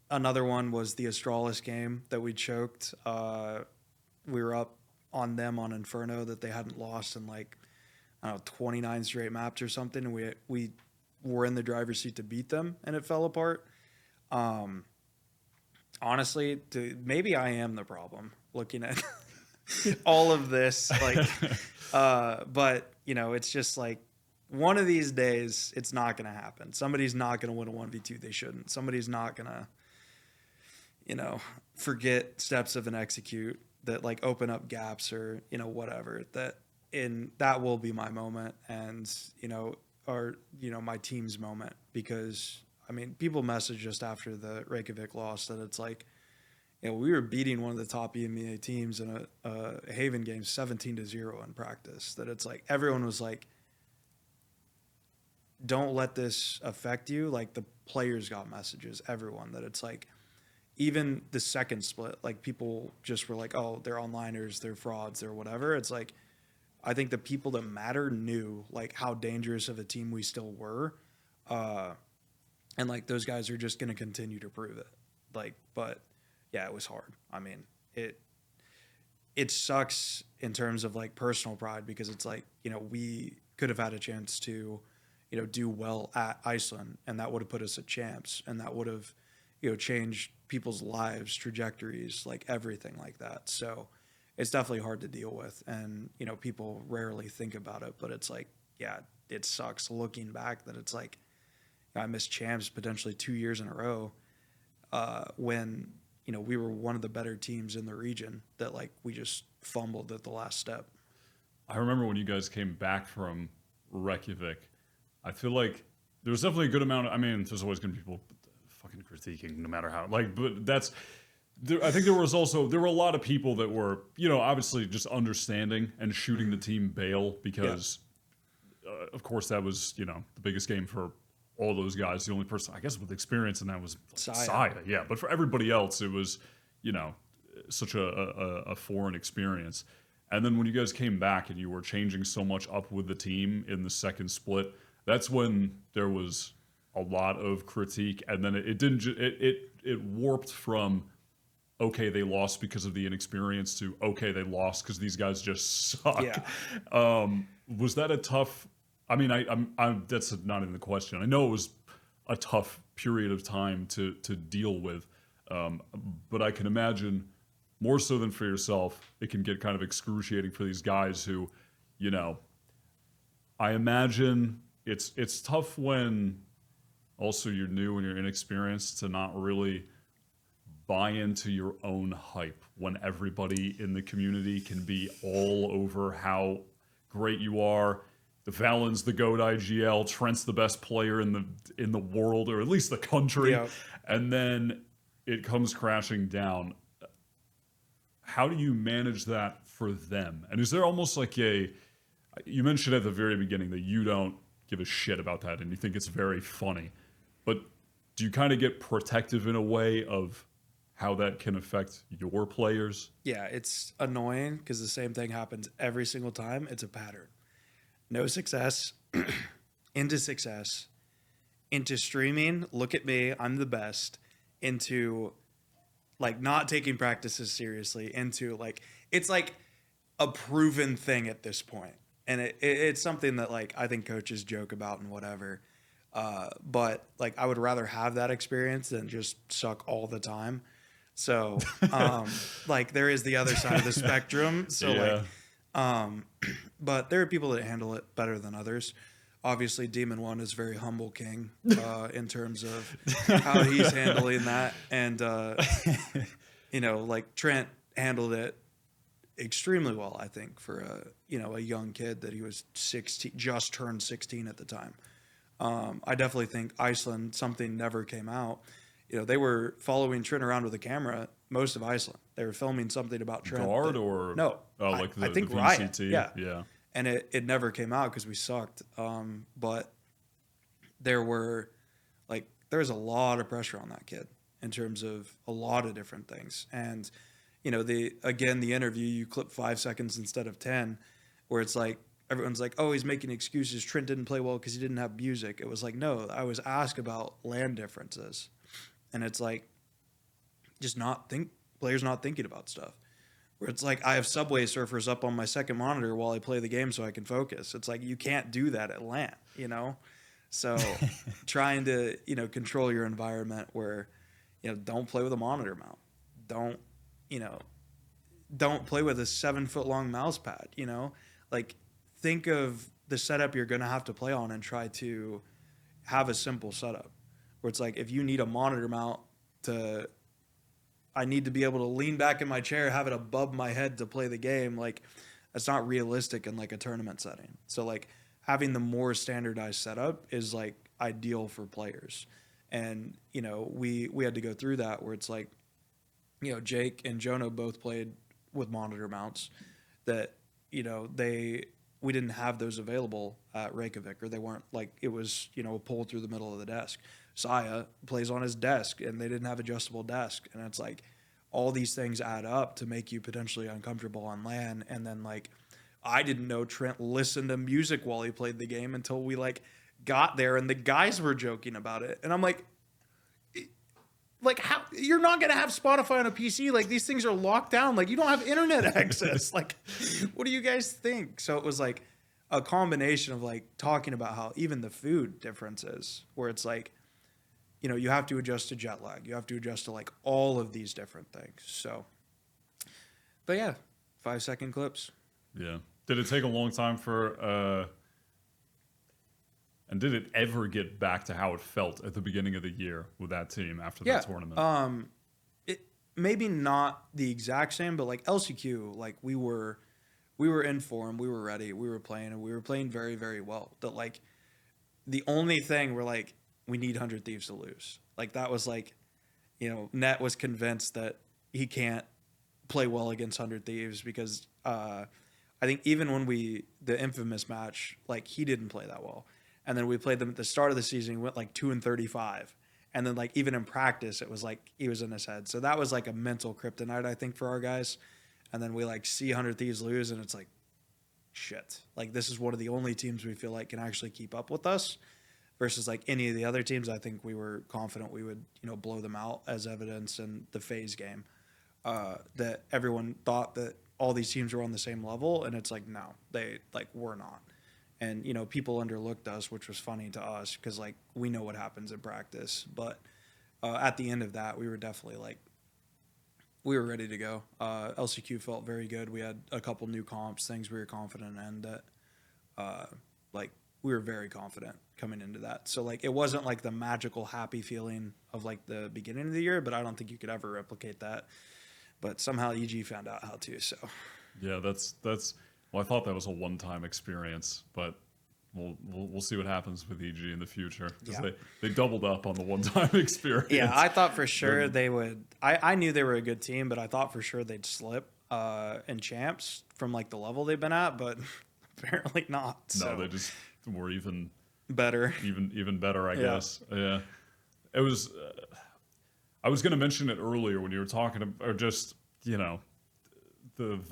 Another one was the Astralis game that we choked. We were up on them on Inferno that they hadn't lost in like, I don't know, 29 straight maps or something, and we were in the driver's seat to beat them, and it fell apart. Honestly, maybe I am the problem looking at all of this. Like, but it's just like one of these days it's not going to happen. Somebody's not going to win a 1v2. They shouldn't. Somebody's not going to, forget steps of an execute that like open up gaps or, whatever that will be my moment and, my team's moment because I mean, people messaged just after the Reykjavik loss that it's like, we were beating one of the top EMEA teams in a Haven game 17-0 in practice. That it's like everyone was like, don't let this affect you. Like the players got messages, everyone, that it's like, even the second split, like people just were like, oh, they're onliners, they're frauds, they're whatever. It's like, I think the people that matter knew like how dangerous of a team we still were. And like those guys are just going to continue to prove it. Like, but yeah, it was hard. I mean, it sucks in terms of like personal pride because it's like, we could have had a chance to, do well at Iceland and that would have put us at champs and that would have, changed people's lives, trajectories, like everything like that. So it's definitely hard to deal with. And, people rarely think about it, but it's like, yeah, it sucks looking back that it's like, I missed champs potentially 2 years in a row when, we were one of the better teams in the region that like we just fumbled at the last step. I remember when you guys came back from Reykjavik, I feel like there was definitely a good amount I mean, there's always going to be people fucking critiquing no matter how, like, but I think there were a lot of people that were, obviously just understanding and shooting the team bail because, of course, that was, the biggest game for all those guys. The only person, I guess, with experience in that was Saya. Yeah, but for everybody else, it was, such a foreign experience. And then when you guys came back and you were changing so much up with the team in the second split, that's when there was a lot of critique. And then it warped from, okay, they lost because of the inexperience to, okay, they lost because these guys just suck. Yeah. Was that a tough... I mean, I'm that's not even the question. I know it was a tough period of time to deal with, but I can imagine more so than for yourself, it can get kind of excruciating for these guys who, I imagine it's tough when also you're new and you're inexperienced to not really buy into your own hype when everybody in the community can be all over how great you are. The Valen's the GOAT IGL, Trent's the best player in the world, or at least the country. Yeah. And then it comes crashing down. How do you manage that for them? And is there almost like you mentioned at the very beginning that you don't give a shit about that and you think it's very funny, but do you kind of get protective in a way of how that can affect your players? Yeah, it's annoying because the same thing happens every single time. It's a pattern. No success, into success, into streaming, look at me, I'm the best, into like not taking practices seriously into like it's like a proven thing at this point, and it's something that like I think coaches joke about and whatever. But like I would rather have that experience than just suck all the time. So like there is the other side of the spectrum. So Yeah. but there are people that handle it better than others. Obviously, Demon One is very humble king in terms of how he's handling that, and like Trent handled it extremely well. I think for a young kid that he was 16, just turned 16 at the time. I definitely think Iceland something never came out. They were following Trent around with a camera most of Iceland. They were filming something about Trent. Guard or no? Oh, like I think the Riot. VCT. Yeah. And it never came out because we sucked. But there was a lot of pressure on that kid in terms of a lot of different things. And the interview, you clip 5 seconds instead of 10, where it's like everyone's like, oh, he's making excuses. Trent didn't play well because he didn't have music. It was like, no, I was asked about land differences, and it's like just players not thinking about stuff. Where it's like I have Subway Surfers up on my second monitor while I play the game so I can focus. It's like you can't do that at LAN, So trying to control your environment where don't play with a monitor mount, don't play with a 7-foot long mouse pad. Like think of the setup you're gonna have to play on and try to have a simple setup where it's like if you need a monitor mount I need to be able to lean back in my chair, have it above my head to play the game. Like that's not realistic in like a tournament setting. So like having the more standardized setup is like ideal for players. And, we had to go through that where it's like, Jake and Jono both played with monitor mounts that, we didn't have those available at Reykjavik, or they weren't like, it was, a pull through the middle of the desk. Saya plays on his desk and they didn't have adjustable desk. And it's like all these things add up to make you potentially uncomfortable on LAN. And then like, I didn't know Trent listened to music while he played the game until we like got there and the guys were joking about it. And I'm like how you're not going to have Spotify on a PC? Like these things are locked down. Like you don't have internet access. Like, what do you guys think? So it was like a combination of like talking about how even the food differences where it's like, you have to adjust to jet lag. You have to adjust to like all of these different things. So, but yeah, 5-second clips. Yeah. Did it take a long time and did it ever get back to how it felt at the beginning of the year with that team after that tournament? It maybe not the exact same, but like LCQ, like we were in form, we were ready, we were playing, and we were playing very, very well. That like the only thing we're like, we need 100 Thieves to lose. Like that was like, Net was convinced that he can't play well against 100 Thieves because I think even when the infamous match, like he didn't play that well. And then we played them at the start of the season, he went like 2-35. And then like even in practice, it was like he was in his head. So that was like a mental kryptonite, I think, for our guys. And then we like see 100 Thieves lose and it's like, shit. Like this is one of the only teams we feel like can actually keep up with us. Versus like any of the other teams, I think we were confident we would, blow them out, as evidence in the FaZe game. That everyone thought that all these teams were on the same level, and it's like, no, they like were not. And people underlooked us, which was funny to us because like we know what happens in practice. But at the end of that, we were definitely like we were ready to go. LCQ felt very good. We had a couple new comps, things we were confident in that like we were very confident coming into that. So like it wasn't like the magical happy feeling of like the beginning of the year, but I don't think you could ever replicate that. But somehow EG found out how to. So yeah, that's well, I thought that was a one-time experience, but we'll see what happens with EG in the future because they doubled up on the one-time experience. Yeah, I thought for sure they would. I knew they were a good team, but I thought for sure they'd slip in champs from like the level they've been at, but apparently not. So. No, they just were even better, even better, I guess. Yeah, it was. I was going to mention it earlier when you were talking about, or just the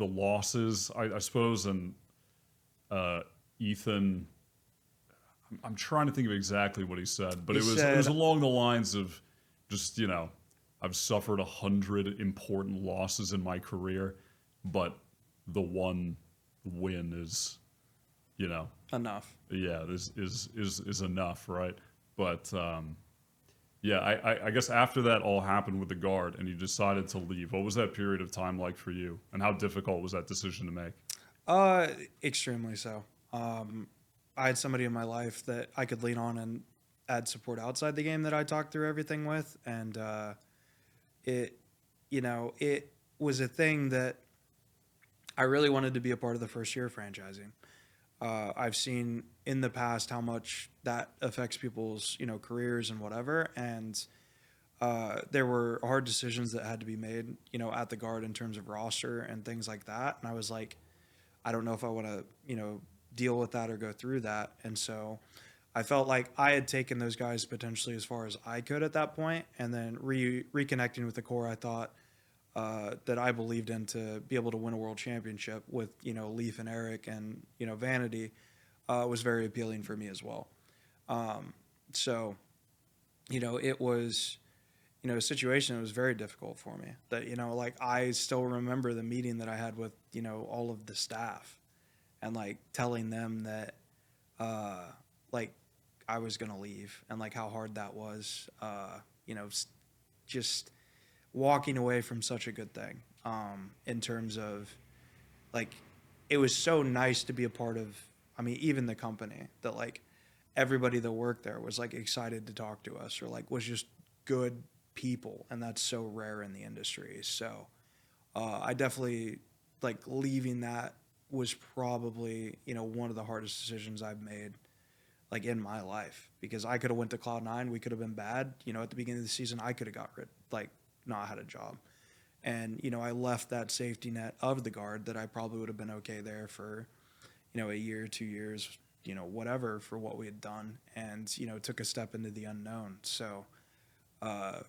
losses, I suppose, and Ethan. I'm trying to think of exactly what he said, but it was along the lines of just I've suffered 100 important losses in my career, but the one win is, you know, Enough. yeah, is enough, right? But yeah, I guess after that all happened with the guard and you decided to leave, what was that period of time like for you, and how difficult was that decision to make? Uh, Extremely so. I had somebody in my life that I could lean on and add support outside the game that I talked through everything with, and it, it was a thing that I really wanted to be a part of the first year of franchising. I've seen in the past how much that affects people's, careers and whatever, and there were hard decisions that had to be made, at the guard in terms of roster and things like that, and I was like, I don't know if I want to, deal with that or go through that. And so I felt like I had taken those guys potentially as far as I could at that point, and then reconnecting with the core, I thought that I believed in to be able to win a world championship with Leaf and Eric and Vanity was very appealing for me as well. So it was a situation that was very difficult for me. That like I still remember the meeting that I had with all of the staff, and like telling them that like I was gonna leave, and like how hard that was. Just walking away from such a good thing. In terms of like, it was so nice to be a part of. I mean, even the company that like everybody that worked there was like excited to talk to us, or like was just good people, and that's so rare in the industry. So I definitely like leaving that was probably one of the hardest decisions I've made like in my life, because I could have went to Cloud9, we could have been bad. At the beginning of the season, I could have got rid, like not had a job, and I left that safety net of the guard that I probably would have been okay there for a year, 2 years, whatever, for what we had done, and took a step into the unknown. So uh,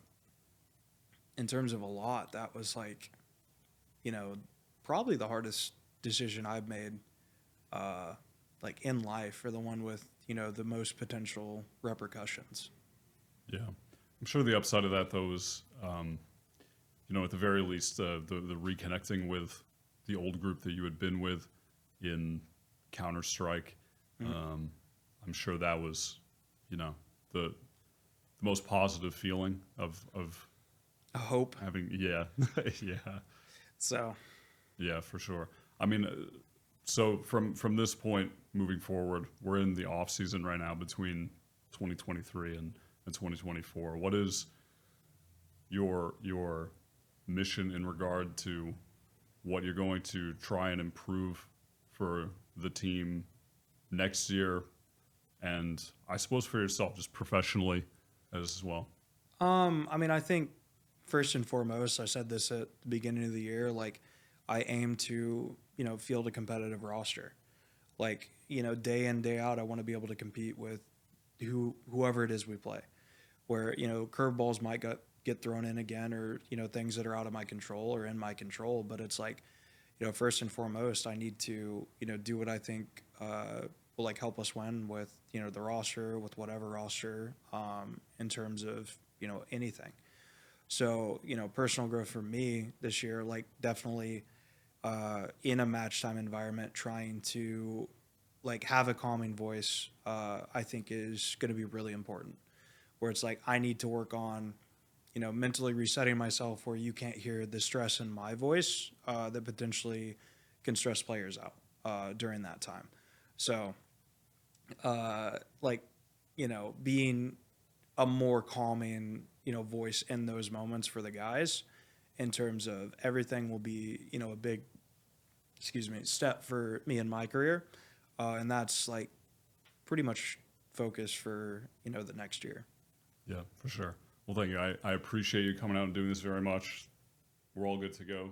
in terms of a lot, that was like, probably the hardest decision I've made, like in life, or the one with, the most potential repercussions. Yeah, I'm sure the upside of that though is, at the very least, the reconnecting with the old group that you had been with in Counter Strike. Mm-hmm. I'm sure that was, the most positive feeling of A hope. having, yeah, yeah, So, yeah, for sure. I mean, so from this point moving forward, we're in the off season right now between 2023 and 2024. What is your mission in regard to what you're going to try and improve for the team next year, and I suppose for yourself, just professionally as well? I mean, I think first and foremost, I said this at the beginning of the year, like I aim to, field a competitive roster. Like, day in, day out, I want to be able to compete with whoever it is we play. Where, curveballs might get thrown in again, or, things that are out of my control or in my control. But it's like, first and foremost, I need to, do what I think will like help us win with, the roster, with whatever roster, in terms of, anything. So, personal growth for me this year, like definitely in a match time environment, trying to like have a calming voice, I think is going to be really important. Where it's like I need to work on, mentally resetting myself where you can't hear the stress in my voice that potentially can stress players out during that time. So, like, being a more calming, voice in those moments for the guys, in terms of everything will be, a big, step for me in my career. And that's like pretty much focus for, the next year. Yeah, for sure. Well, thank you. I appreciate you coming out and doing this very much. We're all good to go.